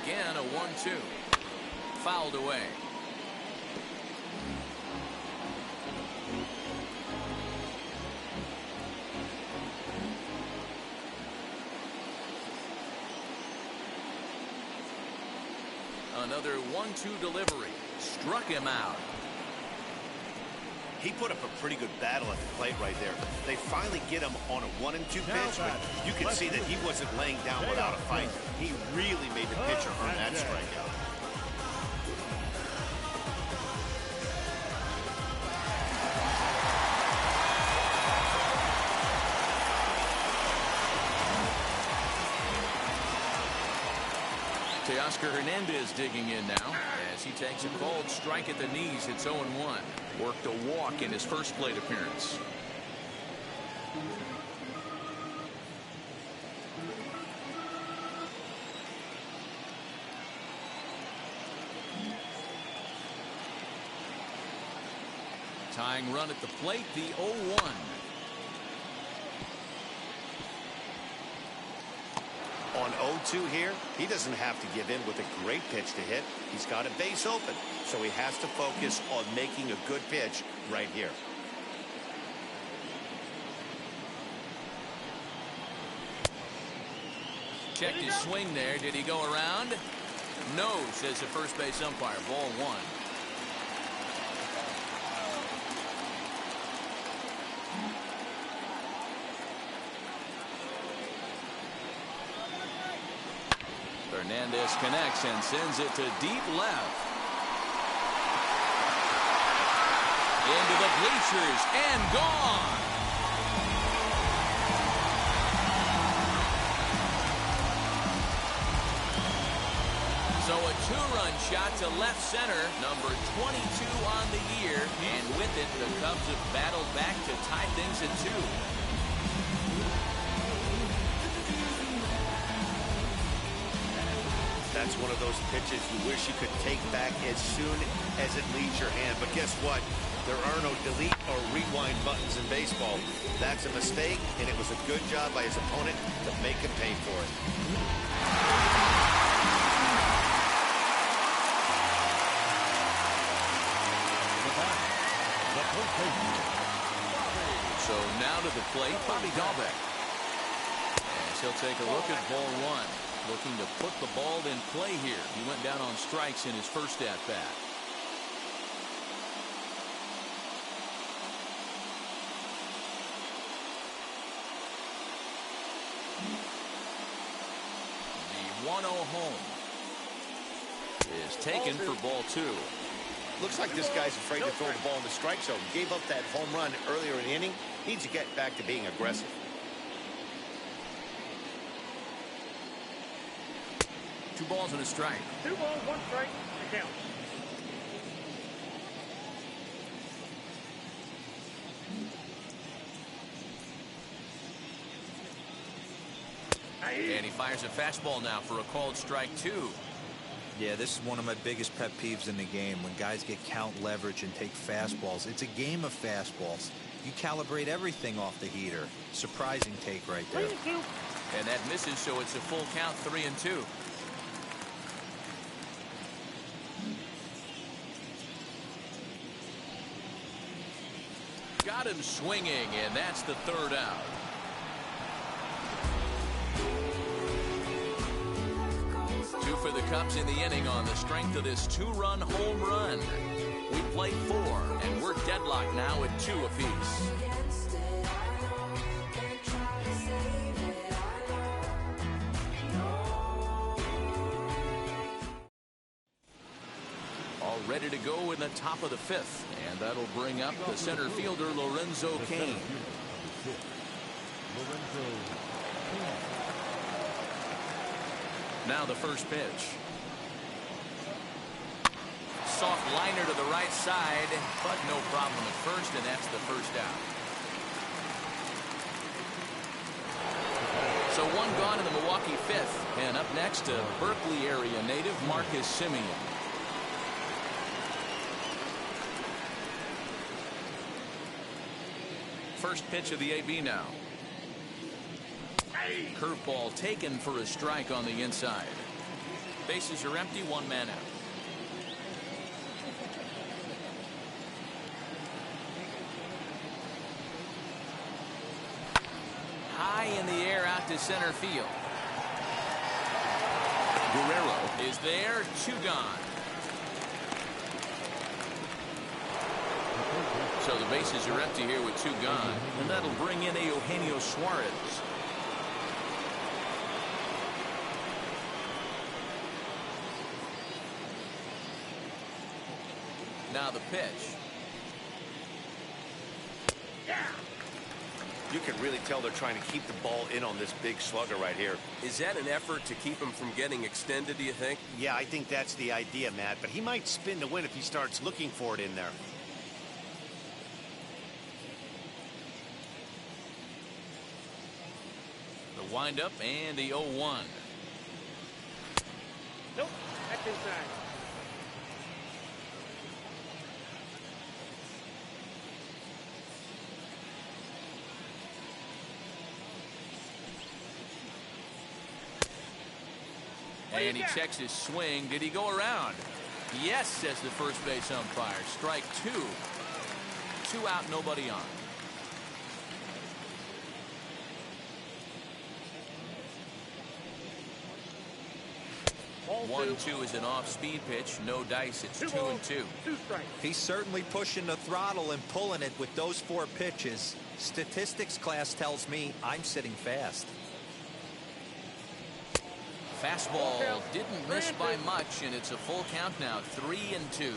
Again, a 1-2. Fouled away. Another 1-2 delivery. Struck him out. He put up a pretty good battle at the plate right there. They finally get him on a 1 and 2 pitch, but you can see that he wasn't laying down without a fight. He really made the pitcher earn that strikeout. Teoscar Hernandez digging in now as he takes a cold strike at the knees. It's 0-1. Worked a walk in his first plate appearance. Tying run at the plate, the 0-1. On 0-2 here, he doesn't have to give in with a great pitch to hit. He's got a base open, so he has to focus on making a good pitch right here. Checked his swing there. Did he go around? No, says the first base umpire. Ball 1. Hernandez connects and sends it to deep left. Into the bleachers and gone. So a two-run shot to left center, number 22 on the year, and with it, the Cubs have battled back to tie things at 2. That's one of those pitches you wish you could take back as soon as it leaves your hand. But guess what? There are no delete or rewind buttons in baseball. That's a mistake, and it was a good job by his opponent to make him pay for it. So now to the plate, Vogelback. As he'll take a look at ball 1. Looking to put the ball in play here. He went down on strikes in his first at-bat. The 1-0 home is taken for ball 2. Looks like this guy's afraid to throw the ball in the strike zone. Gave up that home run earlier in the inning. Needs to get back to being aggressive. 2 balls and a strike. 2 balls, 1 strike, to count. And he fires a fastball now for a called strike 2. Yeah, this is one of my biggest pet peeves in the game, when guys get count leverage and take fastballs. It's a game of fastballs. You calibrate everything off the heater. Surprising take right there. 3-2. And that misses, so it's a full count, 3-2. Got him swinging, and that's the 3rd out. Two for the Cubs in the inning on the strength of this 2-run home run. We played 4, and we're deadlocked now at 2 apiece. All ready to go in the top of the 5th, and that'll bring up the center fielder, Lorenzo Kane. Now the first pitch. Soft liner to the right side, but no problem at first, and that's the first out. So 1 gone in the Milwaukee 5th, and up next, a Berkeley area native, Marcus Semien. First pitch of the AB now. Curveball taken for a strike on the inside. Bases are empty, 1 man out. High in the air out to center field. Guerrero is there, 2 gone. So the bases are empty here with 2 gone, and that'll bring in Eugenio Suarez. Now the pitch. You can really tell they're trying to keep the ball in on this big slugger right here. Is that an effort to keep him from getting extended, do you think? Yeah, I think that's the idea, Matt, but he might spin to win if he starts looking for it in there. The windup and the 0-1. Nope, that's inside. And he checks his swing. Did he go around? Yes, says the first base umpire. Strike 2. 2 out, nobody on. Ball 1-2 is an off-speed pitch. No dice. It's 2-2. 2 strikes. He's certainly pushing the throttle and pulling it with those 4 pitches. Statistics class tells me I'm sitting fast. Fastball didn't miss by much, and it's a full count now, 3-2.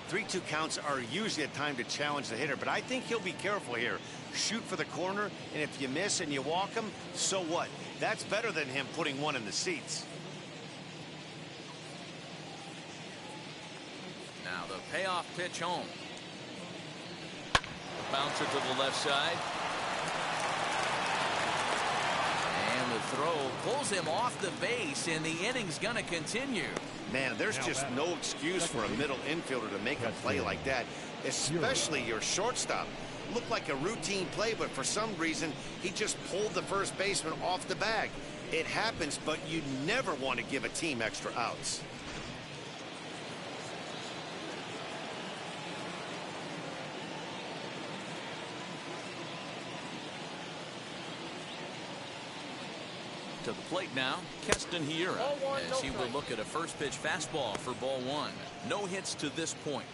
3-2 counts are usually a time to challenge the hitter, but I think he'll be careful here. Shoot for the corner, and if you miss and you walk him, so what? That's better than him putting one in the seats. Now the payoff pitch home. Bouncer to the left side. And the throw pulls him off the base, and the inning's going to continue. Man, there's just no excuse for a middle infielder to make a play like that, especially your shortstop. Looked like a routine play, but for some reason, he just pulled the first baseman off the bag. It happens, but you never want to give a team extra outs. To the plate now, Keston Hiura, as he will look at a first pitch fastball for ball one. No hits to this point.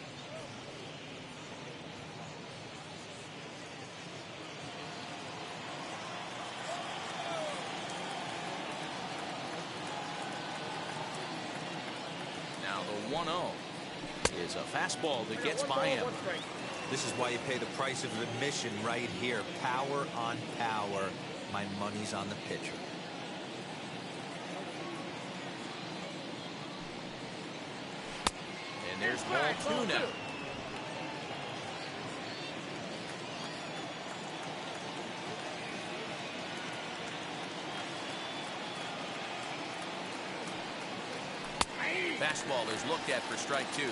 Now the 1-0 is a fastball that gets by him. This is why you pay the price of admission right here. Power on power. My money's on the pitcher. And there's ball two now. Fastball is looked at for strike two.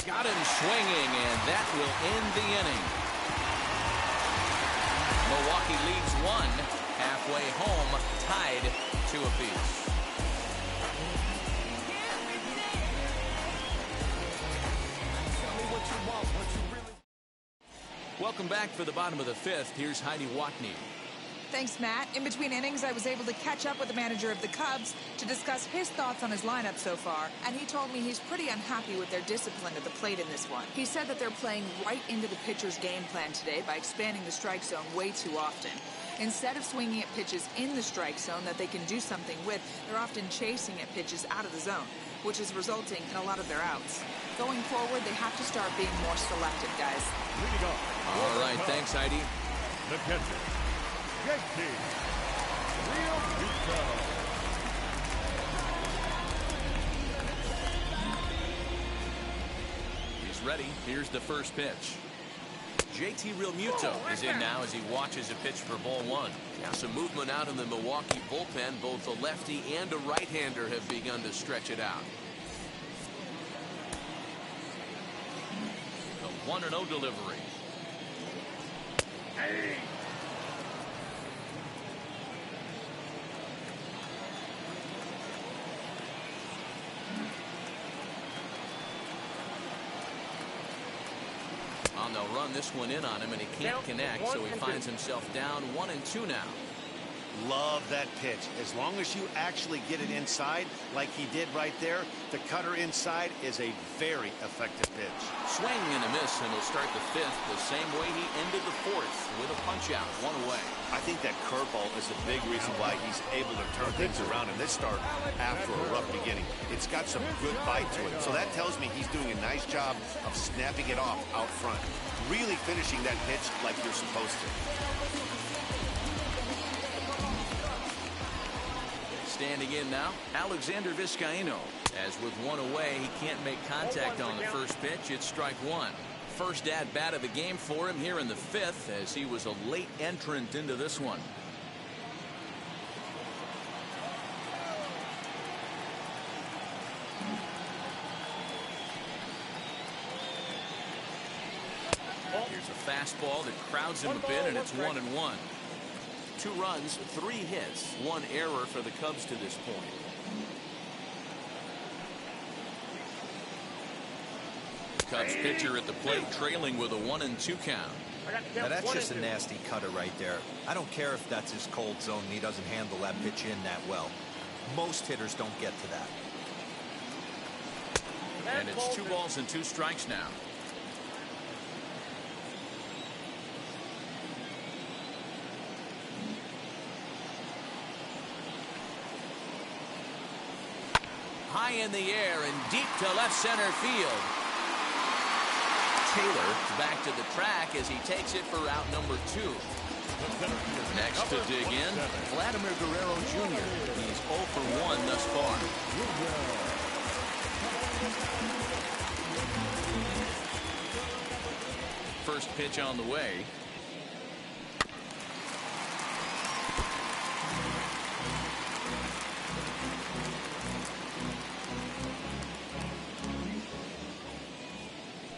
Got him swinging, and that will end the inning. Milwaukee leads one, halfway home, tied 2 apiece. Welcome back for the bottom of the 5th. Here's Heidi Watney. Thanks, Matt. In between innings, I was able to catch up with the manager of the Cubs to discuss his thoughts on his lineup so far, and he told me he's pretty unhappy with their discipline at the plate in this one. He said that they're playing right into the pitcher's game plan today by expanding the strike zone way too often. Instead of swinging at pitches in the strike zone that they can do something with, they're often chasing at pitches out of the zone, which is resulting in a lot of their outs. Going forward, they have to start being more selective, guys. All right, thanks, Heidi. The catcher, JT Realmuto. He's ready. Here's the first pitch. JT Realmuto is in now as he watches a pitch for ball one. Now some movement out in the Milwaukee bullpen. Both a lefty and a right-hander have begun to stretch it out. The 1-0 delivery. Hey. They'll run this one in on him, and he can't connect, so he finds himself down 1-2 now. Love that pitch. As long as you actually get it inside, like he did right there, the cutter inside is a very effective pitch. Swing and a miss, and he'll start the 5th the same way he ended the 4th, with a punch-out, 1 away. I think that curveball is a big reason why he's able to turn things around in this start after a rough beginning. It's got some good bite to it, so that tells me he's doing a nice job of snapping it off out front. Really finishing that pitch like you're supposed to. Standing in now, Alexander Vizcaino. As with 1 away, he can't make contact on the first pitch. It's strike 1. First at-bat of the game for him here in the 5th, as he was a late entrant into this one. Here's a fastball that crowds him a bit, and it's 1-1. 2 runs, 3 hits, 1 error for the Cubs to this point. Cubs pitcher at the plate, trailing with a 1-2 count. Now that's just a nasty cutter right there. I don't care if that's his cold zone and he doesn't handle that pitch in that well. Most hitters don't get to that. And it's 2 balls and 2 strikes now. high in the air and deep to left center field. Taylor back to the track as he takes it for route number 2. Next to dig in, Vladimir Guerrero Jr. He's 0 for 1 thus far. First pitch on the way.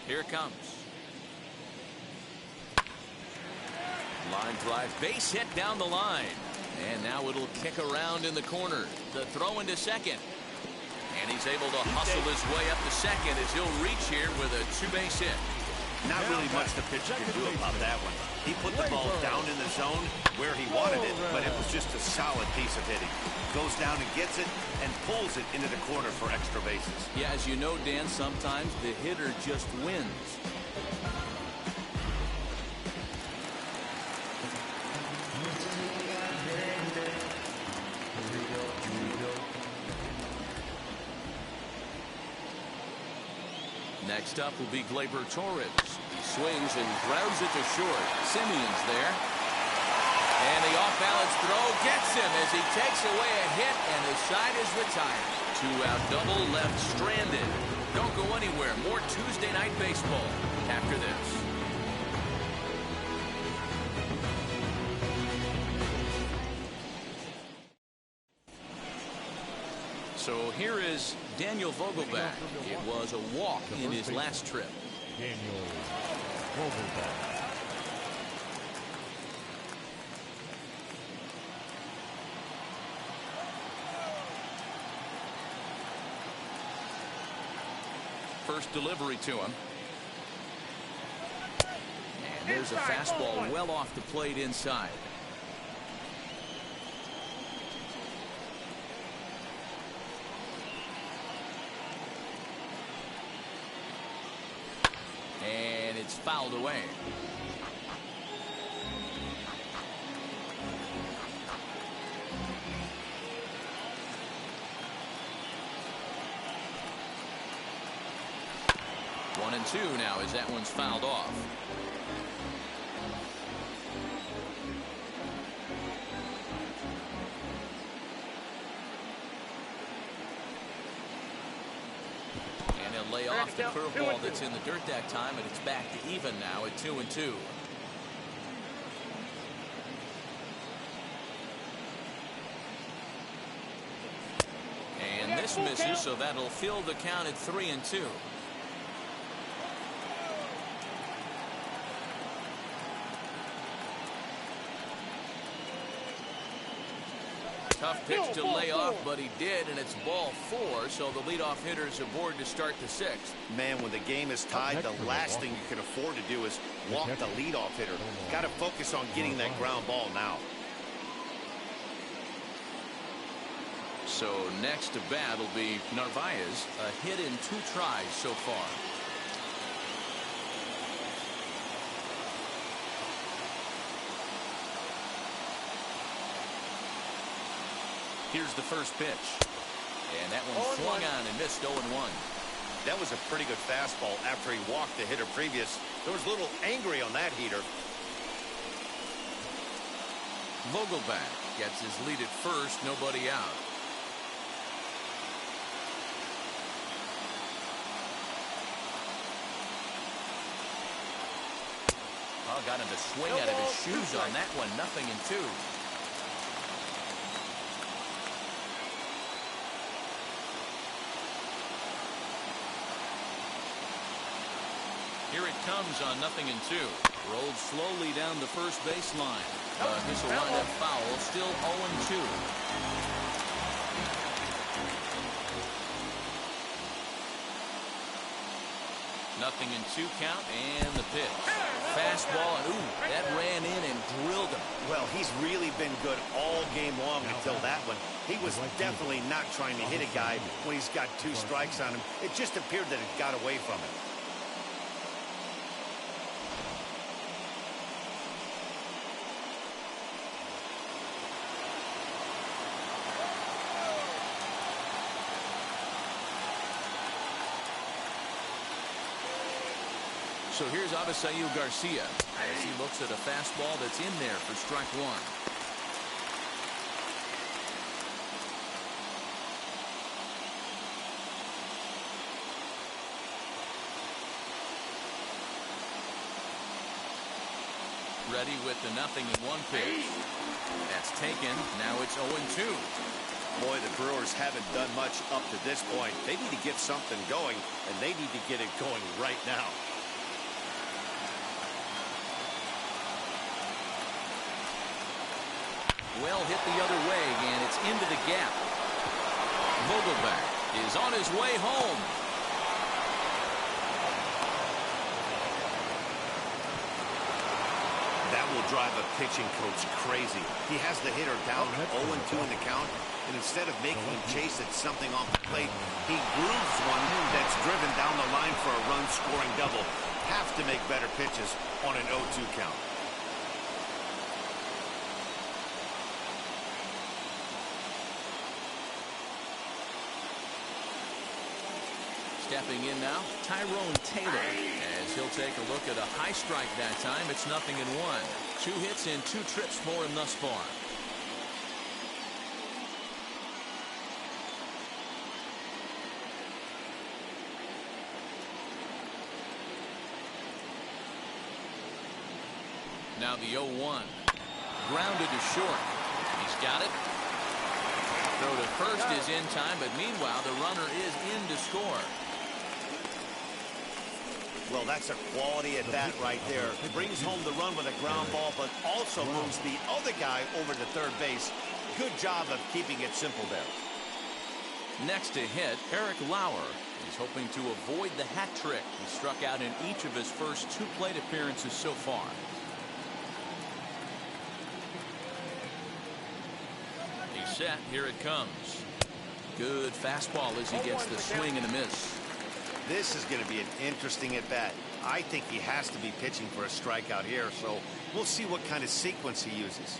Here it comes. Line drive, base hit down the line. And now it'll kick around in the corner. The throw into second. And he's able to hustle his way up to second as he'll reach here with a 2-base hit. Not really much the pitcher can do about that one. He put the ball down in the zone where he wanted it, but it was just a solid piece of hitting. Goes down and gets it and pulls it into the corner for extra bases. Yeah, as you know, Dan, sometimes the hitter just wins. Next up will be Gleyber Torres. He swings and grounds it to short. Simeon's there. And the off-balance throw gets him as he takes away a hit, and his side is retired. 2-out double left stranded. Don't go anywhere. More Tuesday Night Baseball after this. So here is Daniel Vogelback. It was a walk in his last trip. Daniel Vogelback. First delivery to him. And there's a fastball well off the plate inside. And it's fouled away. One and two now as that one's fouled off. And he'll lay off the curveball that's in the dirt that time, and it's back to even now at 2-2. And this misses, so that'll fill the count at 3-2. Tough pitch to lay off, but he did, and it's ball 4, so the leadoff hitter is aboard to start the 6th. Man, when the game is tied, the last thing you can afford to do is walk the leadoff hitter. Got to focus on getting that ground ball now. So next to bat will be Narvaez, a hit in 2 tries so far. Here's the first pitch. And that one flung on and missed 0-1. That was a pretty good fastball after he walked the hitter previous. There was a little angry on that heater. Vogelback gets his lead at first, nobody out. Oh, got him to swing out of his shoes on that one. 0-2. Here it comes on 0-2. Rolled slowly down the first baseline. But this will wind up foul. Still 0-2. Nothing in 2 count, and the pitch. Fastball, and ooh, that ran in and drilled him. Well, he's really been good all game long until that one. He was definitely not trying to hit a guy when he's got 2 strikes on him. It just appeared that it got away from him. So here's Avisail Garcia as he looks at a fastball that's in there for strike one. Ready with the 0-1 pitch. That's taken. Now it's 0-2. Boy, the Brewers haven't done much up to this point. They need to get something going, and they need to get it going right now. Well hit the other way, and it's into the gap. Vogelback is on his way home. That will drive a pitching coach crazy. He has the hitter down 0-2 in the count, and instead of making him chase at something off the plate, he grooves one that's driven down the line for a run-scoring double. Have to make better pitches on an 0-2 count. Stepping in now, Tyrone Taylor, as he'll take a look at a high strike that time. It's 0-1. 2 hits and 2 trips for him thus far. Now the 0-1. Grounded to short. He's got it. Throw to first is in time, but meanwhile the runner is in to score. Well, that's a quality at bat right there. Brings home the run with a ground ball, but also moves the other guy over to third base. Good job of keeping it simple there. Next to hit, Eric Lauer. He's hoping to avoid the hat trick. He struck out in each of his first 2 plate appearances so far. He's set. Here it comes. Good fastball as he gets the swing and a miss. This is going to be an interesting at-bat. I think he has to be pitching for a strikeout here, so we'll see what kind of sequence he uses.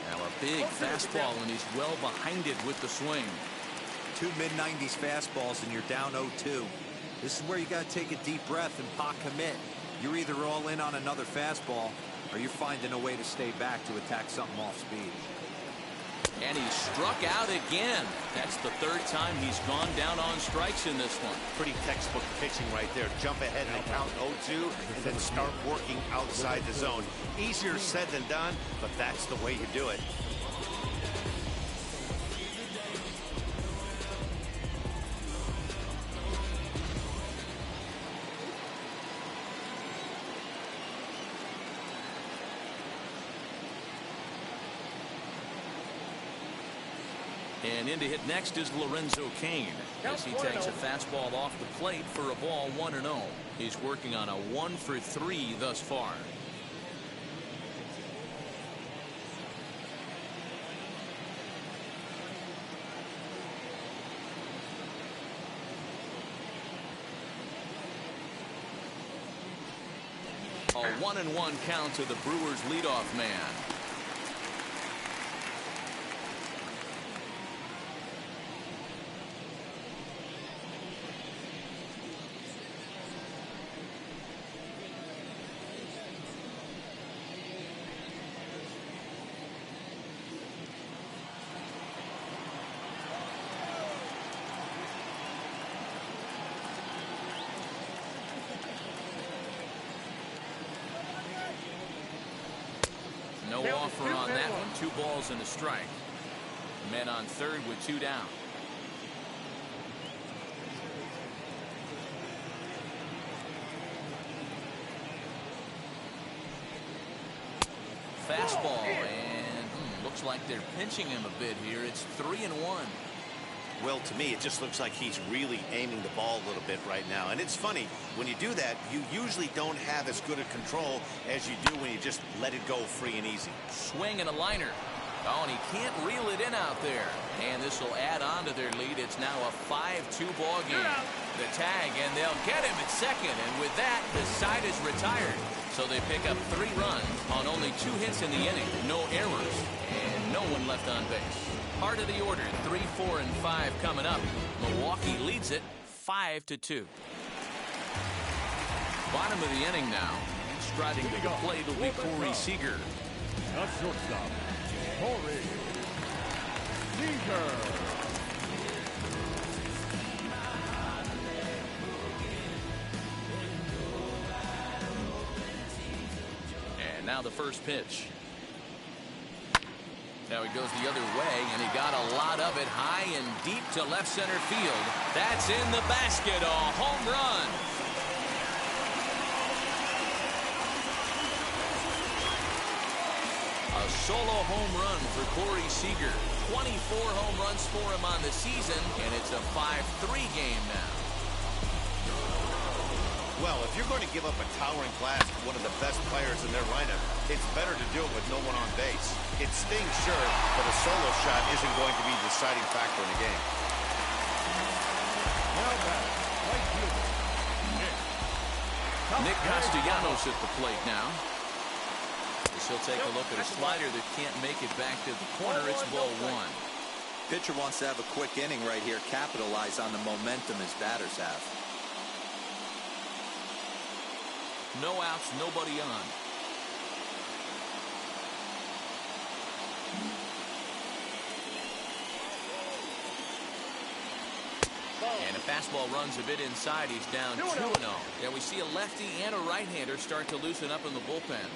Now a big fastball, and he's well behind it with the swing. 2 mid-90s fastballs, and you're down 0-2. This is where you got to take a deep breath and pot commit. You're either all in on another fastball, or you're finding a way to stay back to attack something off speed. And he struck out again. That's the 3rd time he's gone down on strikes in this one. Pretty textbook pitching right there. Jump ahead and count 0-2 and then start working outside the zone. Easier said than done, but that's the way you do it. And in to hit next is Lorenzo Kane as he takes a fastball off the plate for a ball 1-0. He's working on a 1-for-3 thus far. A 1-1 count to the Brewers leadoff man. No offer on that one. 2 balls and a strike. Men on third with 2 down. Fastball, and looks like they're pinching him a bit here. It's 3-1. Well, to me, it just looks like he's really aiming the ball a little bit right now. And it's funny, when you do that, you usually don't have as good a control as you do when you just let it go free and easy. Swing and a liner. Oh, and he can't reel it in out there. And this will add on to their lead. It's now a 5-2 ball game. The tag, and they'll get him at second. And with that, the side is retired. So they pick up 3 runs on only 2 hits in the inning. No errors and no one left on base. Part of the order, 3, 4, and 5 coming up. Milwaukee leads it 5-2. Bottom of the inning now. Striding to the plate will be Corey Seeger. The shortstop, Corey Seeger. And now the first pitch. Now he goes the other way, and he got a lot of it high and deep to left center field. That's in the basket, a home run. A solo home run for Corey Seeger. 24 home runs for him on the season, and it's a 5-3 game now. Well, if you're going to give up a towering class to one of the best players in their lineup, it's better to do it with no one on base. It stings, sure, but a solo shot isn't going to be the deciding factor in the game. Now back, right fielder, Nick Castellanos at the plate now. He'll take a look at a slider that can't make it back to the corner. It's ball one. Pitcher wants to have a quick inning right here, capitalize on the momentum his batters have. No outs, nobody on. And a fastball runs a bit inside. He's down 2-0. Yeah, we see a lefty and a right-hander start to loosen up in the bullpen.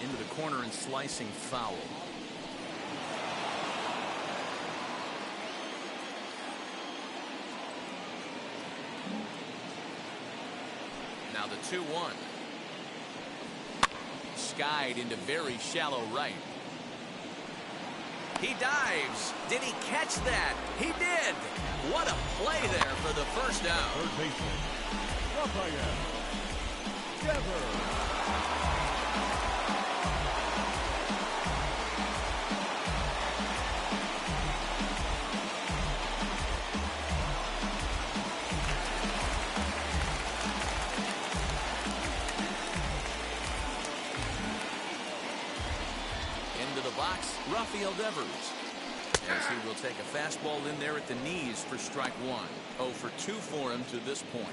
Into the corner and slicing foul. Now the 2-1. Skied into very shallow right. He dives. Did he catch that? He did. What a play there for the first out. third baseman, Rafael Devers. Rafael Devers, as he will take a fastball in there at the knees for strike one. 0 for 2 for him to this point.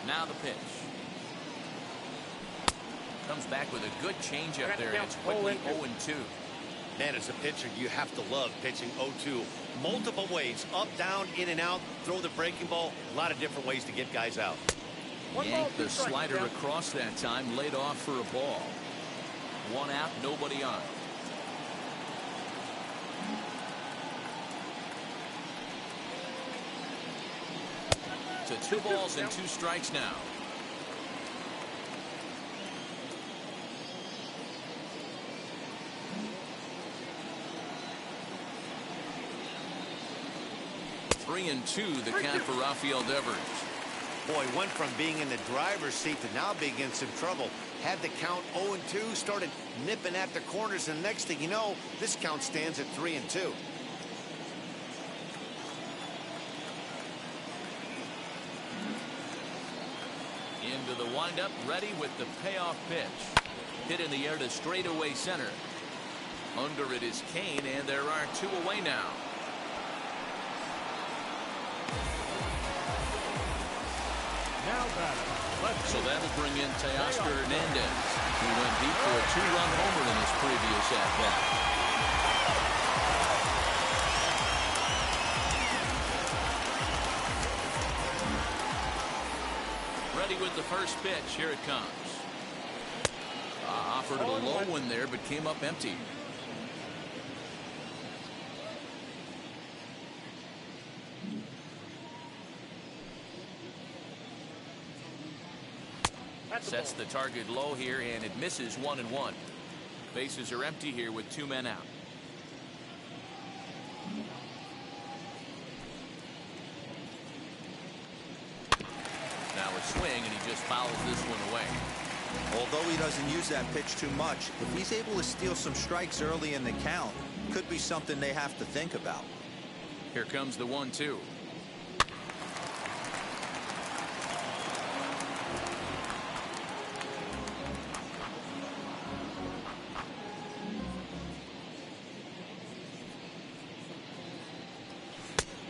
Now the pitch. Comes back with a good changeup there. It's quickly 0-2. Man, as a pitcher, you have to love pitching 0-2. Multiple ways, up, down, in and out, throw the breaking ball. A lot of different ways to get guys out. Yank the slider across that time, laid off for a ball. 1 out, nobody on. To 2 balls and 2 strikes now. Three and 2, the count for Rafael Devers. Boy, went from being in the driver's seat to now being in some trouble. Had the count 0-2, started nipping at the corners, and next thing you know, this count stands at 3-2. Into the windup, ready with the payoff pitch. Hit in the air to straightaway center. Under it is Kane, and there are 2 away now. So that'll bring in Teoscar Hernandez. He went deep for a 2-run homer in his previous at-bat. Ready with the first pitch. Here it comes. Offered a low one there, but came up empty. Sets the target low here, and it misses 1-1. Bases are empty here with 2 men out. fouls this one away. Although he doesn't use that pitch too much, if he's able to steal some strikes early in the count, could be something they have to think about. Here comes the 1-2.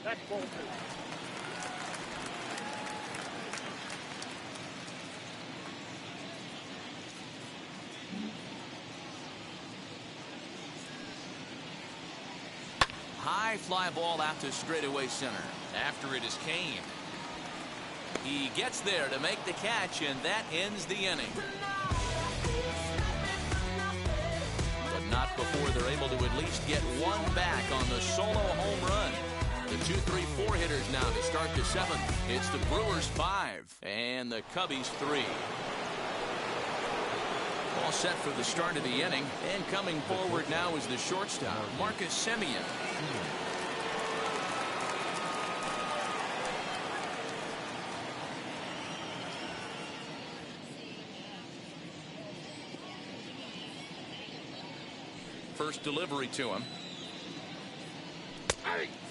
That's ball 2. High fly ball out to straightaway center. After it is Kane. He gets there to make the catch, and that ends the inning. But not before they're able to at least get one back on the solo home run. The 2-3-4 hitters now to start the 7th. It's the Brewers 5 and the Cubbies 3. All set for the start of the inning, and coming forward now is the shortstop, Marcus Semien. First delivery to him.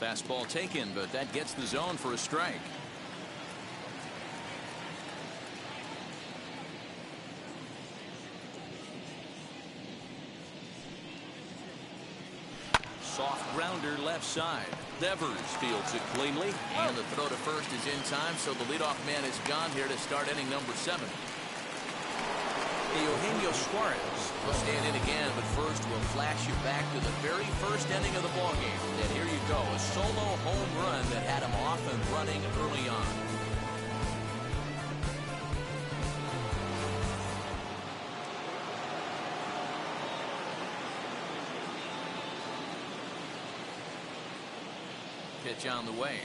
Fastball taken, but that gets the zone for a strike. Soft grounder left side. Devers fields it cleanly, and the throw to first is in time, so the leadoff man is gone here to start inning number 7. Eugenio Suarez will stand in again, but first we'll flash you back to the very first inning of the ballgame. And here you go, a solo home run that had him off and running early on. Pitch on the way.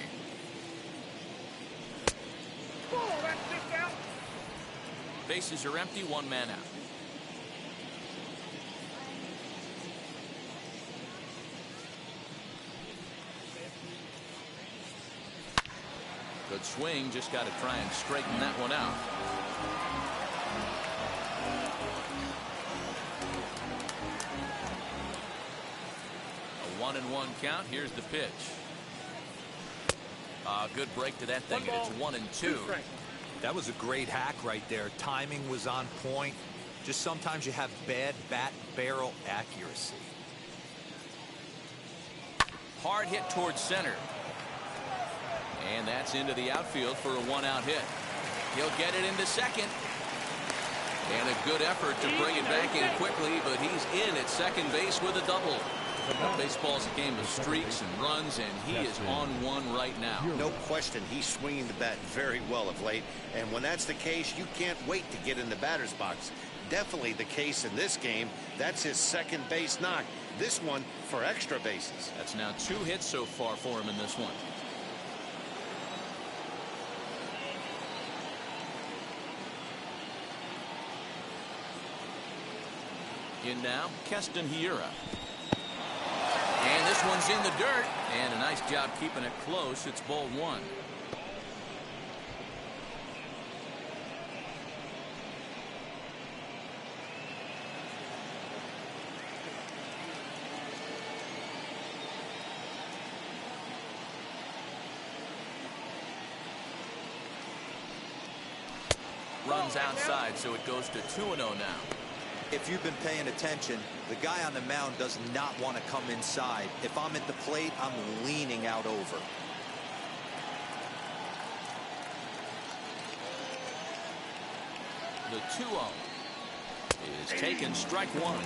Oh, that's kicked out. Bases are empty, one man out. Good swing, just got to try and straighten that one out. A 1-1 count. Here's the pitch. Good break to that thing, and it's 1-2. That was a great hack right there. Timing was on point. Just sometimes you have bad bat barrel accuracy. Hard hit towards center. And that's into the outfield for a 1-out hit. He'll get it into second. And a good effort to bring it back in quickly, but he's in at second base with a double. Baseball's a game of streaks and runs, and he is on one right now. No question, he's swinging the bat very well of late, and when that's the case, you can't wait to get in the batter's box. Definitely the case in this game. That's his second base knock. This one for extra bases. That's now 2 hits so far for him in this one. In now, Keston Hiura. And this one's in the dirt, and a nice job keeping it close. It's ball 1. Runs outside, so it goes to 2-0 now. If you've been paying attention, the guy on the mound does not want to come inside. If I'm at the plate, I'm leaning out over. The 2-0 is taken, strike 1.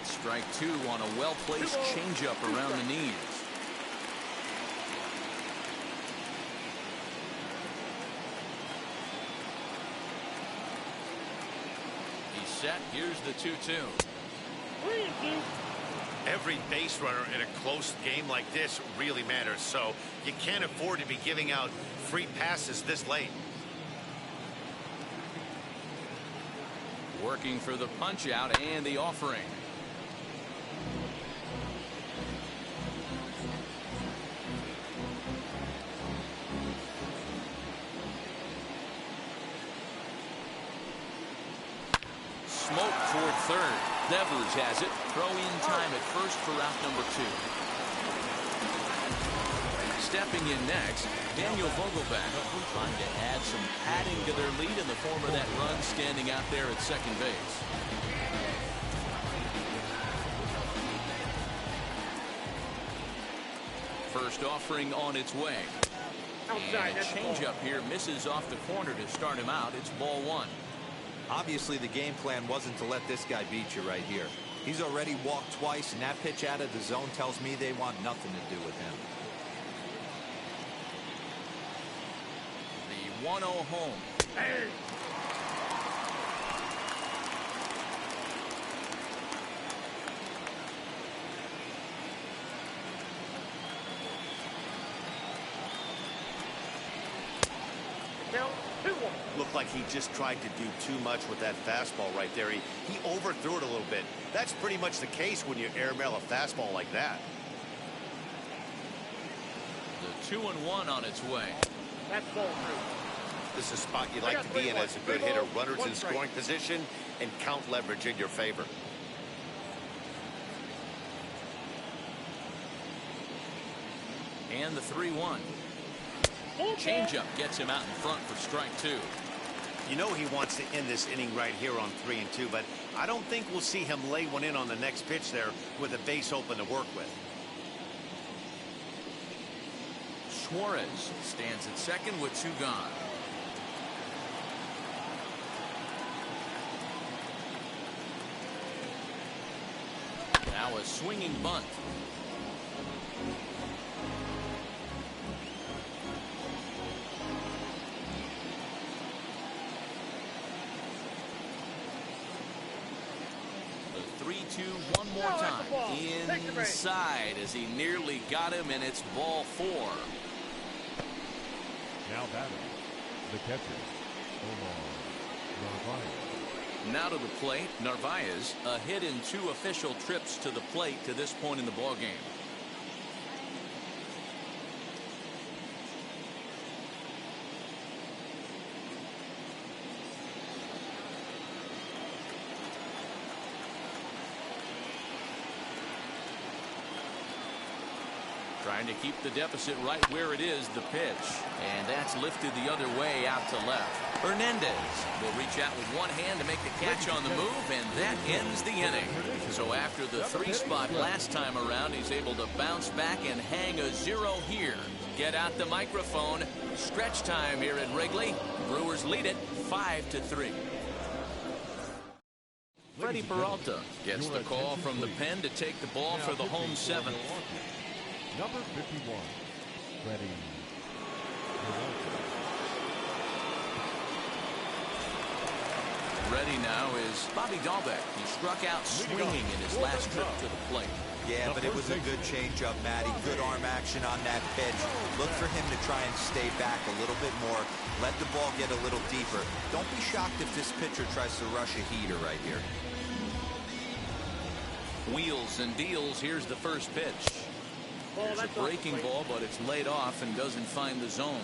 Strike 2 on a well-placed changeup around the knees. He's set. Here's the 2-2. Every base runner in a close game like this really matters, so you can't afford to be giving out free passes this late. Working for the punch out and the offering. Smoke toward third. Devers has it. Throw in time at first for out number 2. Stepping in next, Daniel Vogelback, trying to add some padding to their lead in the form of that run standing out there at second base. First offering on its way. And a changeup here misses off the corner to start him out. It's ball 1. Obviously, the game plan wasn't to let this guy beat you right here. He's already walked twice, and that pitch out of the zone tells me they want nothing to do with him. The 1-0 home. Hey. Looked like he just tried to do too much with that fastball right there. He overthrew it a little bit. That's pretty much the case when you airmail a fastball like that. The 2-1 on its way. That's ball 3. This is a spot you'd like to be in as a good hitter. Runners in scoring position and count leverage in your favor. And the 3-1. Changeup gets him out in front for strike 2. You know he wants to end this inning right here on 3-2, but I don't think we'll see him lay one in on the next pitch there with a base open to work with. Suarez stands at second with 2 gone. Now a swinging bunt. The 3-2 one more time. Inside as he nearly got him, and it's ball 4. Now batting, the catcher, Narvaez. Now to the plate, Narvaez, a hit in 2 official trips to the plate to this point in the ballgame. Trying to keep the deficit right where it is, the pitch. And that's lifted the other way out to left. Hernandez will reach out with one hand to make the catch on the move, and that ends the inning. So after the 3 spot last time around, he's able to bounce back and hang a 0 here. Get out the microphone. Stretch time here at Wrigley. Brewers lead it 5-3. Freddie Peralta gets the call from the pen to take the ball for the home 7th. Number 51, Freddie. Ready now is Bobby Dahlbeck. He struck out swinging in his last trip to the plate. Yeah, but it was a good changeup, Matty. Good arm action on that pitch. Look for him to try and stay back a little bit more. Let the ball get a little deeper. Don't be shocked if this pitcher tries to rush a heater right here. Wheels and deals. Here's the first pitch. It's a breaking ball, but it's laid off and doesn't find the zone.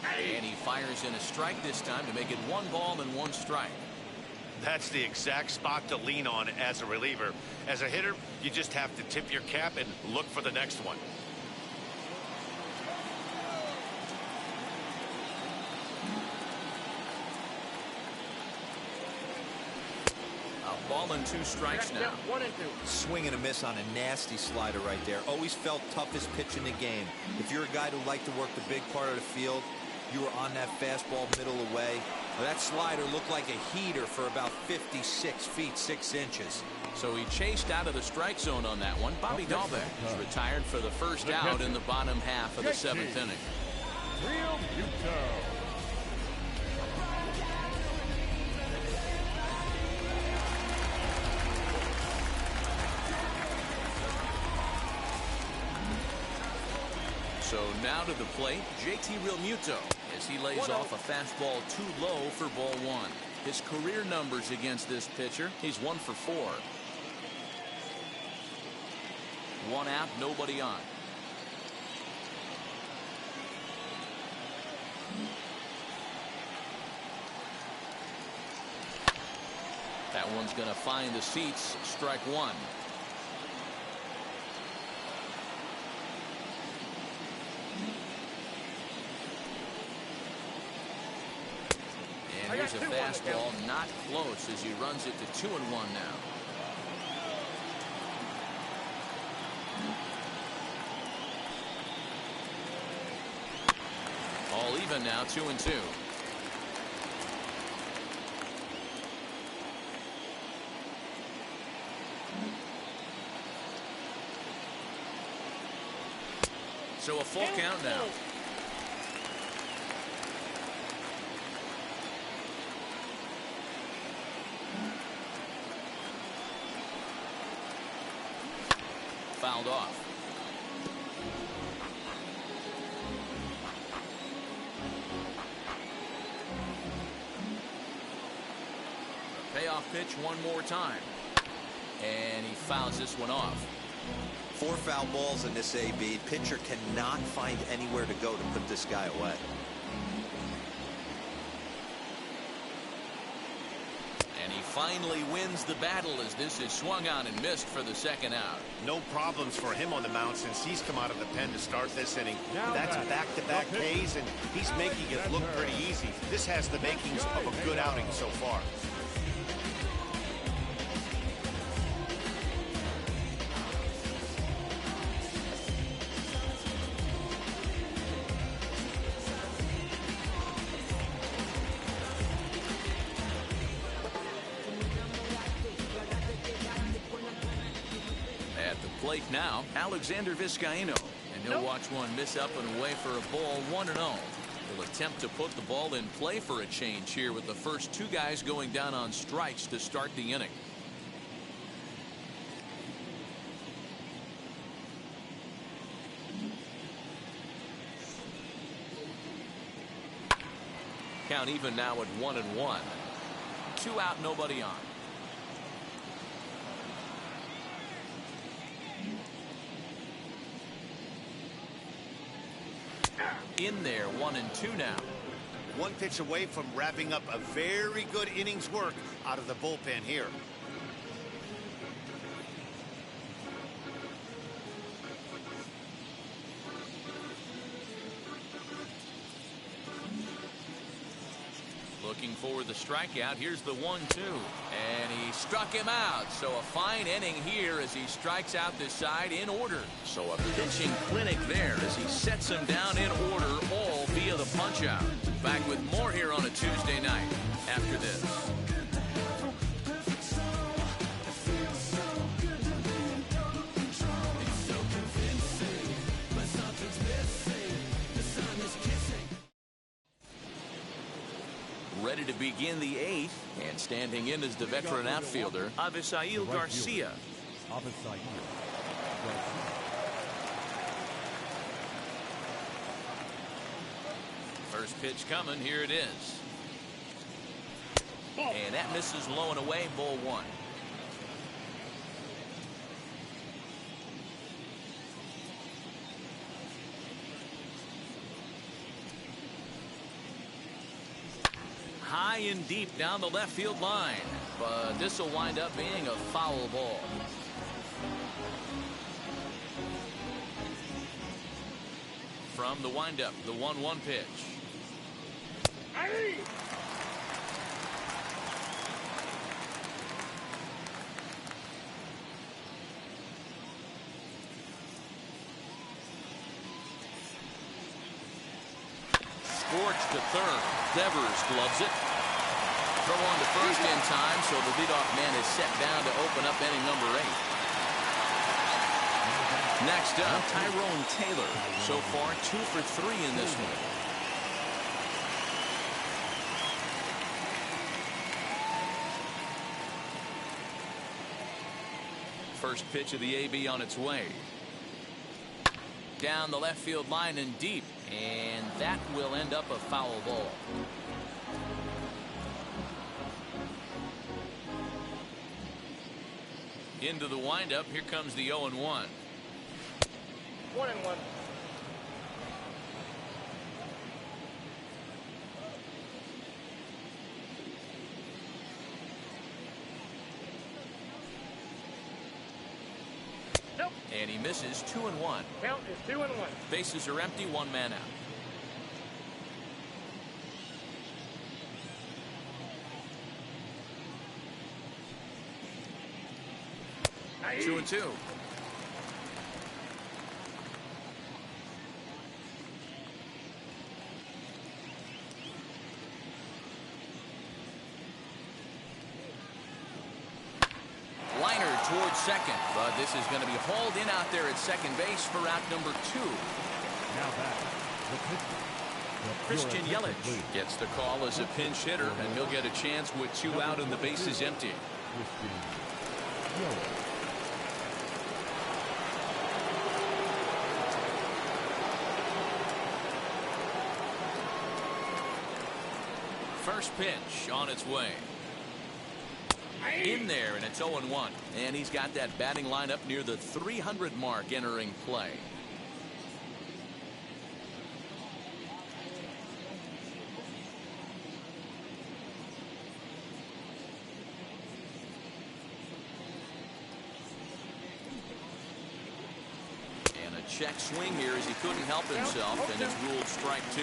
And he fires in a strike this time to make it 1 ball and 1 strike. That's the exact spot to lean on as a reliever. As a hitter, you just have to tip your cap and look for the next one. Ball and 2 strikes now. 1 and 2. Swing and a miss on a nasty slider right there. Always felt toughest pitch in the game. If you're a guy who liked to work the big part of the field, you were on that fastball middle away. Well, that slider looked like a heater for about 56 feet 6 inches. So he chased out of the strike zone on that one. Bobby Dahlbeck is retired for the first out in the bottom half of the 7th inning. Real Muto. So now to the plate, JT Realmuto, as he lays off a fastball too low for ball one. His career numbers against this pitcher, he's 1 for 4. 1 out, nobody on. That one's going to find the seats. Strike one. And here's a fastball, not close, as he runs it to 2-1 now. All even now, 2-2. So a full count now. Fouled off. Payoff pitch one more time. And he fouls this one off. 4 foul balls in this AB. Pitcher cannot find anywhere to go to put this guy away. And he finally wins the battle as this is swung on and missed for the second out. No problems for him on the mound since he's come out of the pen to start this inning. That's back-to-back Ks, and he's making it look pretty easy. This has the makings of a good outing so far. Now, Alexander Vizcaíno, and he'll watch one miss up and away for a ball, 1-0. He'll attempt to put the ball in play for a change here with the first 2 guys going down on strikes to start the inning. Count even now at 1-1. 2 out, nobody on. In there, 1-2 now. 1 pitch away from wrapping up a very good innings work out of the bullpen here. Looking for the strikeout. Here's the 1-2. And he struck him out. So a fine inning here as he strikes out this side in order. So a pitching clinic there as he sets him down in order, all via the punch out. Back with more here on a Tuesday night after this. Ready to begin the 8th, and standing in is the veteran outfielder, Avisail Garcia. First pitch coming, here it is. And that misses low and away, ball 1. High and deep down the left field line, but this will wind up being a foul ball. From the windup, the 1-1 pitch. Scorched to third. Devers gloves it. Throw on to first in time, so the leadoff man is set down to open up inning number 8. Next up, Tyrone Taylor. So far, 2 for 3 in this one. First pitch of the AB on its way. Down the left field line and deep, and that will end up a foul ball. Into the windup, here comes the 0-1. 1-1. Nope. And he misses. 2-1. Count is 2-1. Bases are empty, one man out. Aye. 2-2. Liner towards second, but this is going to be hauled in out there at second base for out number 2. Now back, the pitcher. Christian Yelich gets the call as a pinch hitter, and he'll get a chance with 2 out and the bases empty. Christian Yelich. First pitch on its way. In there, and it's 0-1. And he's got that batting lineup near the 300 mark entering play. And a check swing here as he couldn't help himself, and it's ruled strike 2.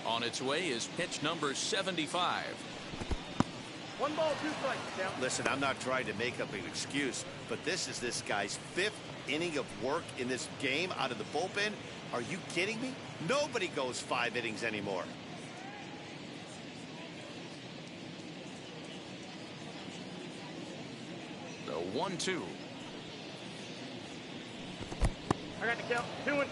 On its way is pitch number 75. 1 ball, 2 strikes. Count. Listen, I'm not trying to make up an excuse, but this is this guy's 5th inning of work in this game out of the bullpen. Are you kidding me? Nobody goes 5 innings anymore. The 1-2. I got the count. 2-2.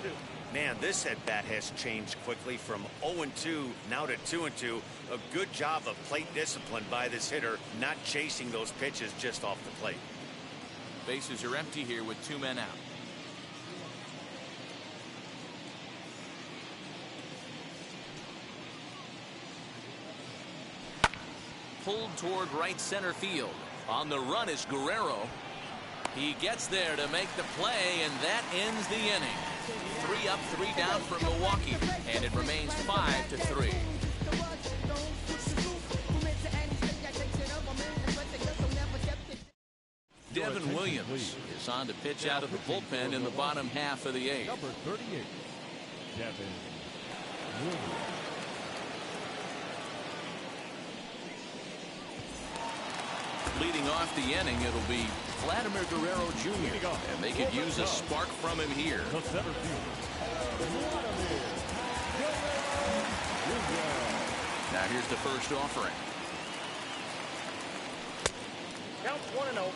Man, this at-bat has changed quickly from 0-2 now to 2-2. A good job of plate discipline by this hitter, not chasing those pitches just off the plate. Bases are empty here with 2 men out. Pulled toward right center field. On the run is Guerrero. He gets there to make the play, and that ends the inning. 3 up, 3 down for Milwaukee, and it remains 5-3. Devin Williams is on to pitch out of the bullpen in the bottom half of the 8th. Number 38, Devin Williams. Leading off the inning, it'll be Vladimir Guerrero Jr., and they could use a spark from him here. The center fielder, Vladimir Guerrero Jr. Now here's the first offering. Count 1-0.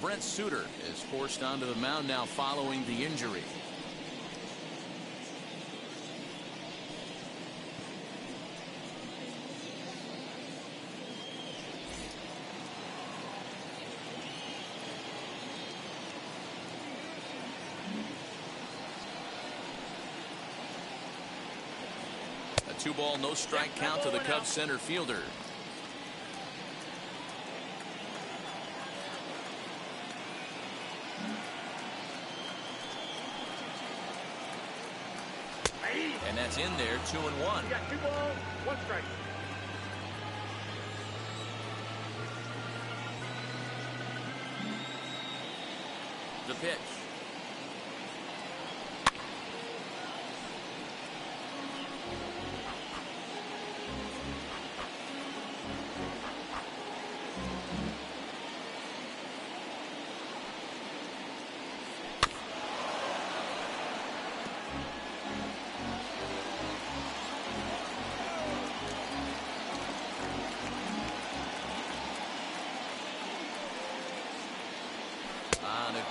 Brent Suter is forced onto the mound now following the injury. A 2-ball, no strike count to the Cubs center fielder. And that's in there, 2-1. You got 2 balls, 1 strike. The pitch.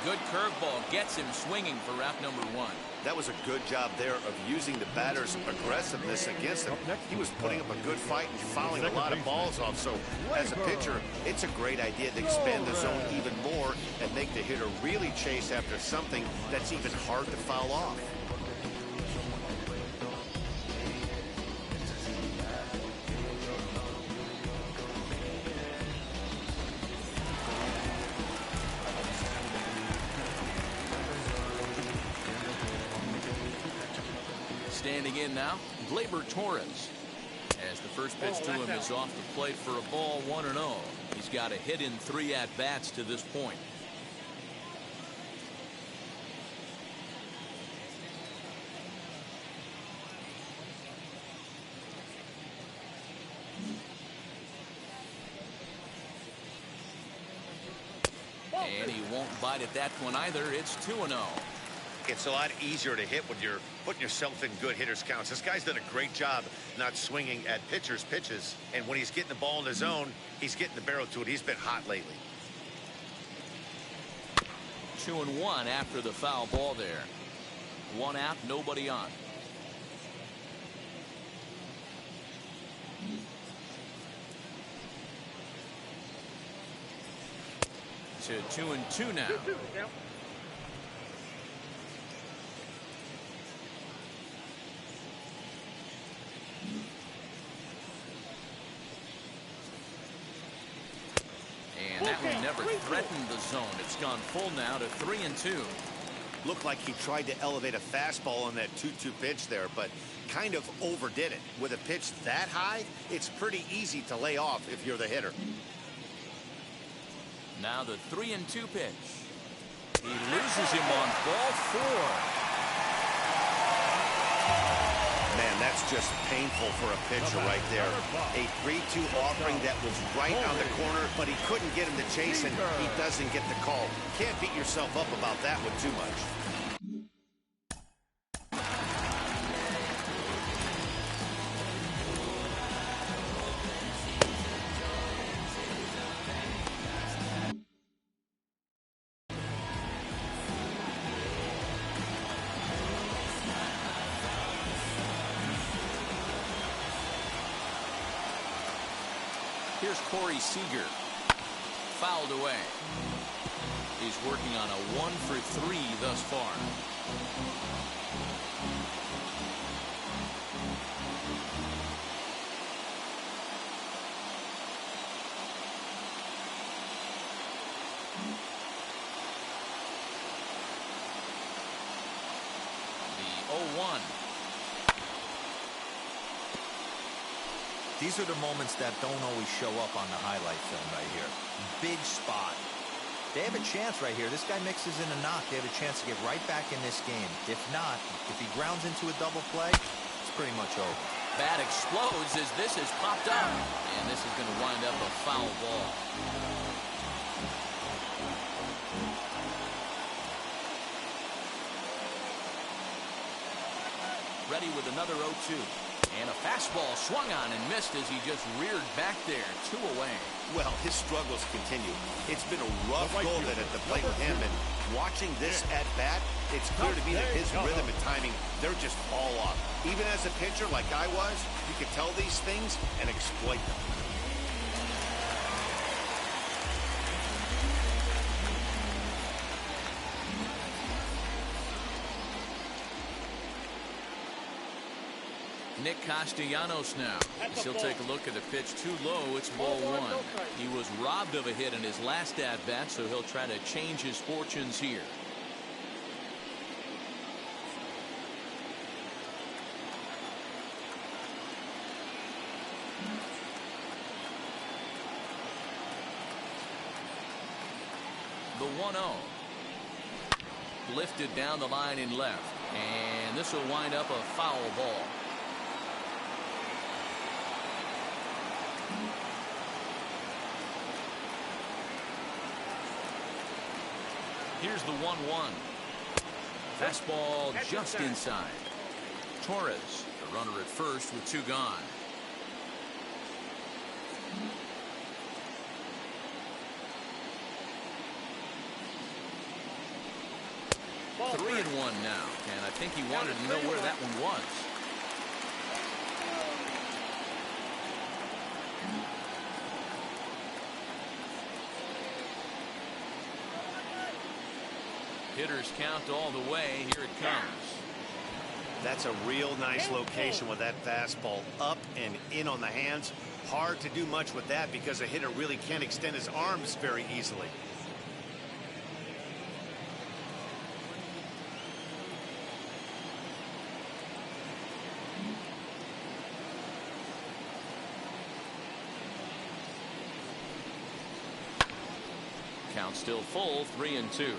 Good curveball gets him swinging for out number 1. That was a good job there of using the batter's aggressiveness against him. He was putting up a good fight and fouling a lot of balls off. So as a pitcher, it's a great idea to expand the zone even more and make the hitter really chase after something that's even hard to foul off. Standing in now, Gleyber Torres. As the first pitch to him is off the plate for a ball, 1-0. He's got a hit in 3 at-bats to this point. And he won't bite at that one either. It's 2-0. It's a lot easier to hit when you're putting yourself in good hitters' counts. This guy's done a great job not swinging at pitchers' pitches. And when he's getting the ball in the zone, he's getting the barrel to it. He's been hot lately. 2-1 after the foul ball there. 1 out, nobody on. To 2-2 now. And that one never threatened the zone. It's gone full now to 3-2. Looked like he tried to elevate a fastball on that 2-2 pitch there, but kind of overdid it. With a pitch that high, it's pretty easy to lay off if you're the hitter. Now the 3-2 pitch. He loses him on ball 4. Man, that's just painful for a pitcher right there. A 3-2 offering that was right on the corner, but he couldn't get him to chase, and he doesn't get the call. Can't beat yourself up about that one too much. Here's Seeger. Fouled away. He's working on a 1-for-3 thus far. The 0-1. These are the moments that don't always show up on the highlight film right here. Big spot. They have a chance right here. This guy mixes in a knock. They have a chance to get right back in this game. If not, if he grounds into a double play, it's pretty much over. Bat explodes as this has popped up. And this is going to wind up a foul ball. Ready with another 0-2. And a fastball swung on and missed as he just reared back there. 2 away. Well, his struggles continue. It's been a rough go of it at the plate with him, and watching this at bat, it's clear to me that his rhythm and timing, they're just all off. Even as a pitcher like I was, you could tell these things and exploit them. Nick Castellanos now. He'll take a look at the pitch too low. It's ball 1. He was robbed of a hit in his last at-bat, so he'll try to change his fortunes here. The 1-0. Lifted down the line in left. And this will wind up a foul ball. Here's the 1-1. Fastball just inside. Torres, the runner at first with 2 gone. 3-1 now, and I think he wanted to know where that one was. Hitters count all the way. Here it comes. That's a real nice location with that fastball up and in on the hands. Hard to do much with that because a hitter really can't extend his arms very easily. Count still full, 3-2.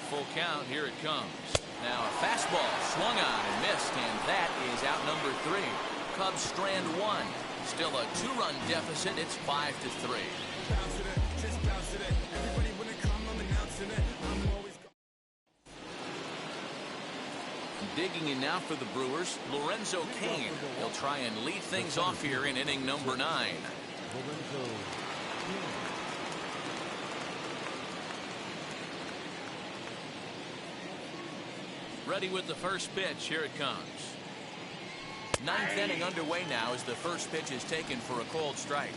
Full count, here it comes. Now a fastball swung on and missed, and that is out number 3. Cubs strand 1. Still a 2-run deficit. It's 5-3. Digging in now for the Brewers, Lorenzo Kane. He'll try and lead things off here in inning number 9. Lorenzo Kane. Ready with the first pitch. Here it comes. 9th inning underway now as the first pitch is taken for a called strike.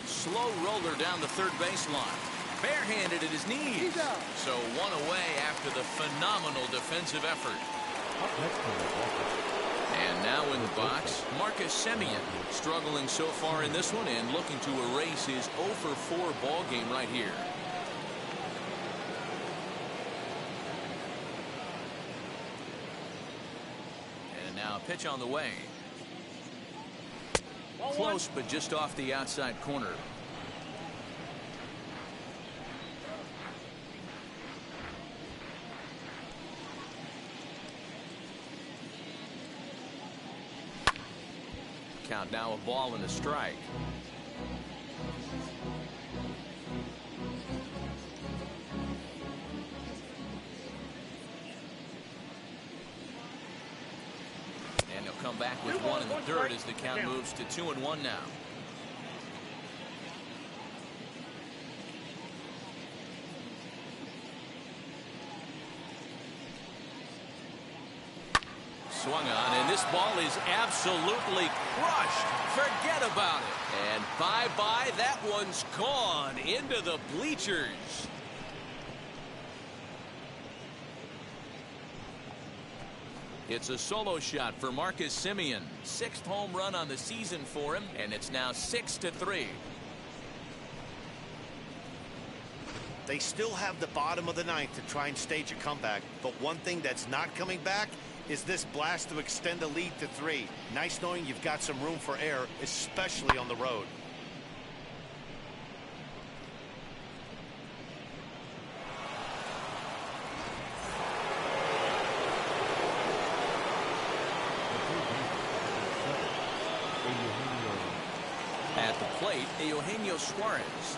Slow roller down the third baseline. Barehanded at his knees. So one away after the phenomenal defensive effort. And now in the box, Marcus Semien, struggling so far in this one and looking to erase his 0-for-4 ball game right here. And now a pitch on the way. Close, but just off the outside corner. Count now, a ball and a strike. And he'll come back with 1 in the third as the count moves to 2-1 now. Swung on, and this ball is absolutely crushed. Forget about it. And bye-bye, that one's gone into the bleachers. It's a solo shot for Marcus Semien. 6th home run on the season for him, and it's now 6-3. They still have the bottom of the 9th to try and stage a comeback, but one thing that's not coming back is this blast to extend a lead to 3. Nice knowing you've got some room for error, especially on the road. At the plate, Eugenio Suarez.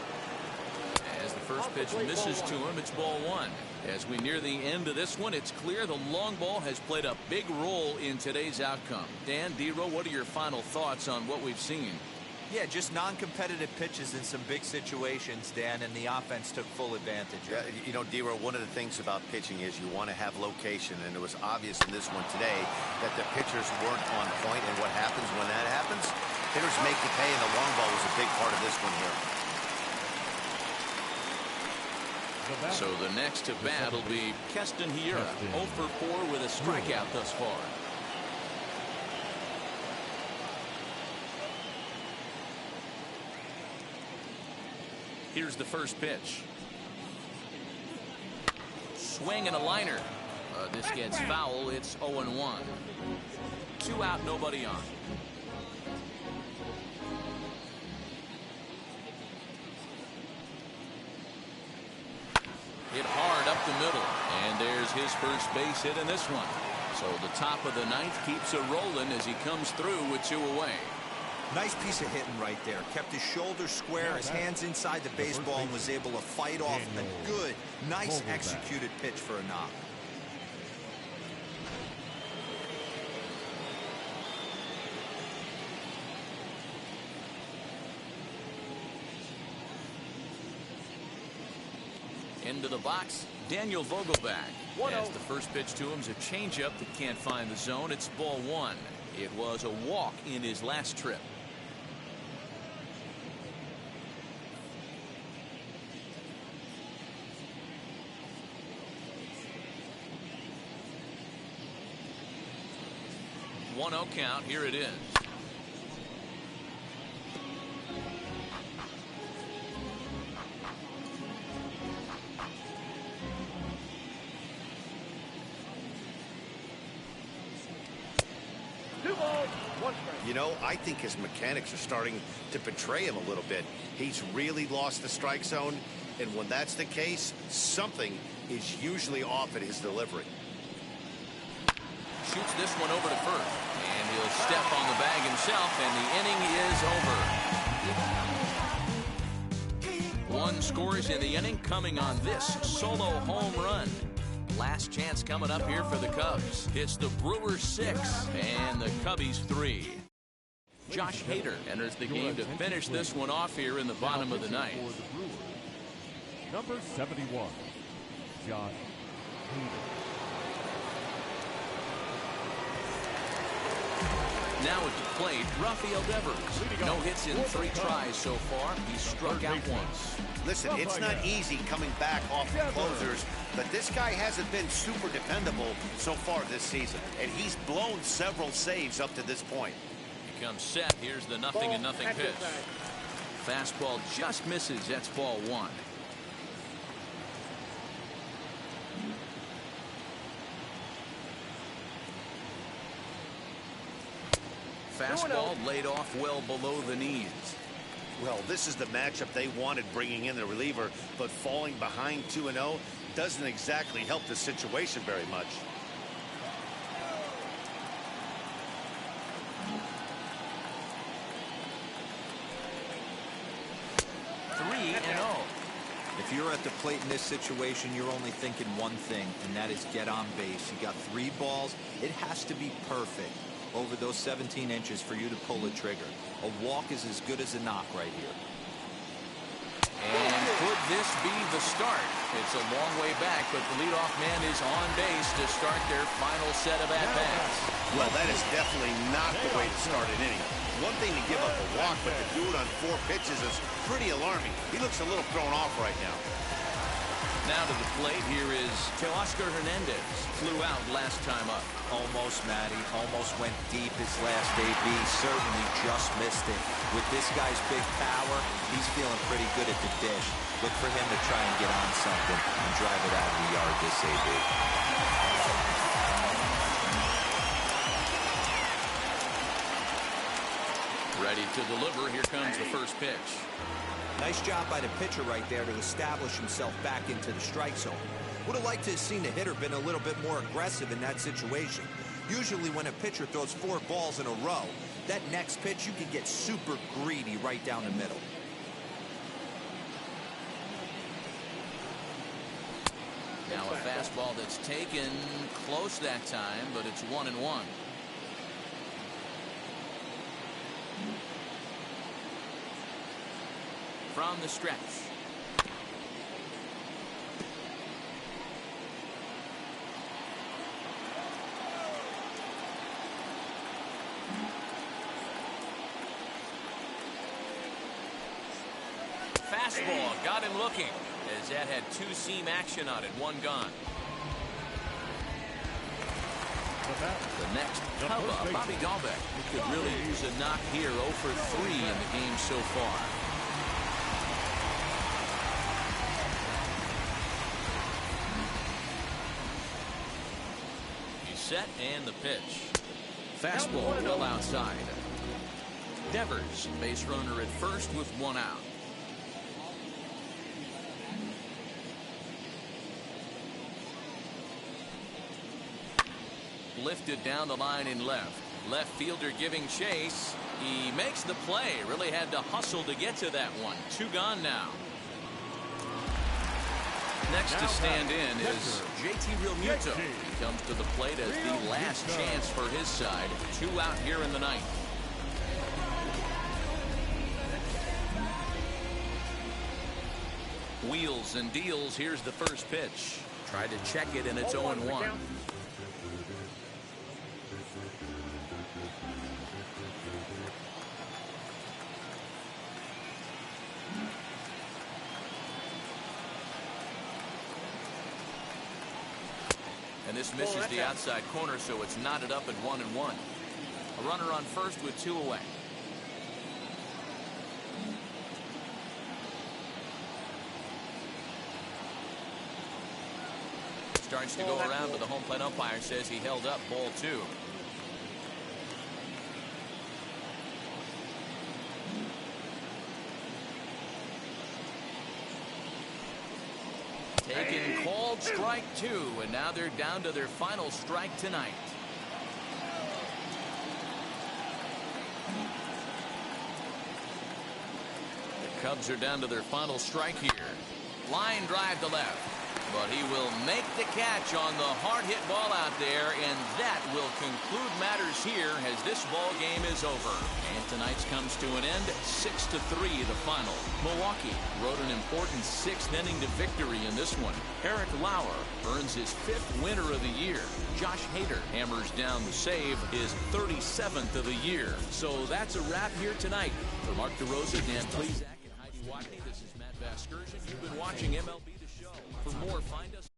As the first pitch misses to him, it's ball 1. As we near the end of this one, it's clear the long ball has played a big role in today's outcome. Dan, Dero, what are your final thoughts on what we've seen? Yeah, just non-competitive pitches in some big situations, Dan, and the offense took full advantage. Yeah, you know, Dero, one of the things about pitching is you want to have location, and it was obvious in this one today that the pitchers weren't on point, and what happens when that happens? Hitters make the pay, and the long ball was a big part of this one here. So the next to bat will be Keston Hiura, 0-for-4 with a strikeout thus far. Here's the first pitch. Swing and a liner. This gets foul. It's 0-1. 2 out, nobody on. Hit hard up the middle, and there's his first base hit in this one. So the top of the 9th keeps it rolling as he comes through with 2 away. Nice piece of hitting right there. Kept his shoulders square, his hands inside the baseball, and was able to fight off a good, nice executed pitch for a knock. Into the box, Daniel Vogelback. As the first pitch to him is a changeup that can't find the zone. It's ball one. It was a walk in his last trip. One-0 count. Here it is. You know, I think his mechanics are starting to betray him a little bit. He's really lost the strike zone, and when that's the case, something is usually off at his delivery. Shoots this one over to first, and he'll step on the bag himself, and the inning is over. One scores in the inning, coming on this solo home run. Last chance coming up here for the Cubs. It's the Brewers 6 and the Cubbies 3. Josh Hader enters the game to finish this one off here in the bottom of the ninth. Number 71, Josh Hader. Now at the plate, Rafael Devers. No hits in 3 tries so far. He's struck out once. Listen, it's not easy coming back off the closers, but this guy hasn't been super dependable so far this season, and he's blown several saves up to this point. He comes set. Here's the 0-0 pitch. Fastball just misses. That's ball one. Fastball laid off well below the knees. Well, this is the matchup they wanted, bringing in the reliever, but falling behind 2-0 doesn't exactly help the situation very much. 3-0. If you're at the plate in this situation, you're only thinking one thing, and that is get on base. You got 3 balls. It has to be perfect over those 17 inches for you to pull the trigger. A walk is as good as a knock right here. And could this be the start? It's a long way back, but the leadoff man is on base to start their final set of at-bats. Well, that is definitely not the way to start an inning. One thing to give up a walk, but to do it on 4 pitches is pretty alarming. He looks a little thrown off right now. Now to the plate, here is Teoscar Hernandez. Flew out last time up. Almost, Matty. Almost went deep his last AB. Certainly just missed it. With this guy's big power, he's feeling pretty good at the dish. Look for him to try and get on something and drive it out of the yard this AB. Ready to deliver. Here comes the first pitch. Nice job by the pitcher right there to establish himself back into the strike zone. Would have liked to have seen the hitter been a little bit more aggressive in that situation. Usually when a pitcher throws 4 balls in a row, that next pitch you can get super greedy right down the middle. Now a fastball that's taken close that time, but it's 1-1. From the stretch. Fastball got him looking, as that had 2-seam action on it. 1 gone. The next Cub up, Bobby Dahlbeck, who could really use a knock here. 0 for 3 in the game so far. He's set and the pitch. Fastball well outside. Devers, base runner at first with 1 out. Lifted down the line in left. Left fielder giving chase. He makes the play. Really had to hustle to get to that one. 2 gone now. Next to stand in is JT Realmuto. He comes to the plate as the last chance for his side. 2 out here in the ninth. Wheels and deals. Here's the first pitch. Tried to check it, and it's 0-1. And this misses the outside corner, so it's knotted up at 1-1. A runner on first with 2 away. Starts to go around, but the home plate umpire says he held up. Ball 2. Taken, called strike 2, and now they're down to their final strike tonight. The Cubs are down to their final strike here. Line drive to left, but he will make the catch on the hard hit ball out there, and that will conclude matters here as this ball game is over. And tonight's comes to an end, 6-3 the final. Milwaukee rode an important 6th inning to victory in this one. Eric Lauer earns his 5th winner of the year. Josh Hader hammers down the save, his 37th of the year. So that's a wrap here tonight. For Mark DeRosa, Dan Plesac, and Heidi Watney, this is Matt Vasgersian. You've been watching MLB The Show. For more, find us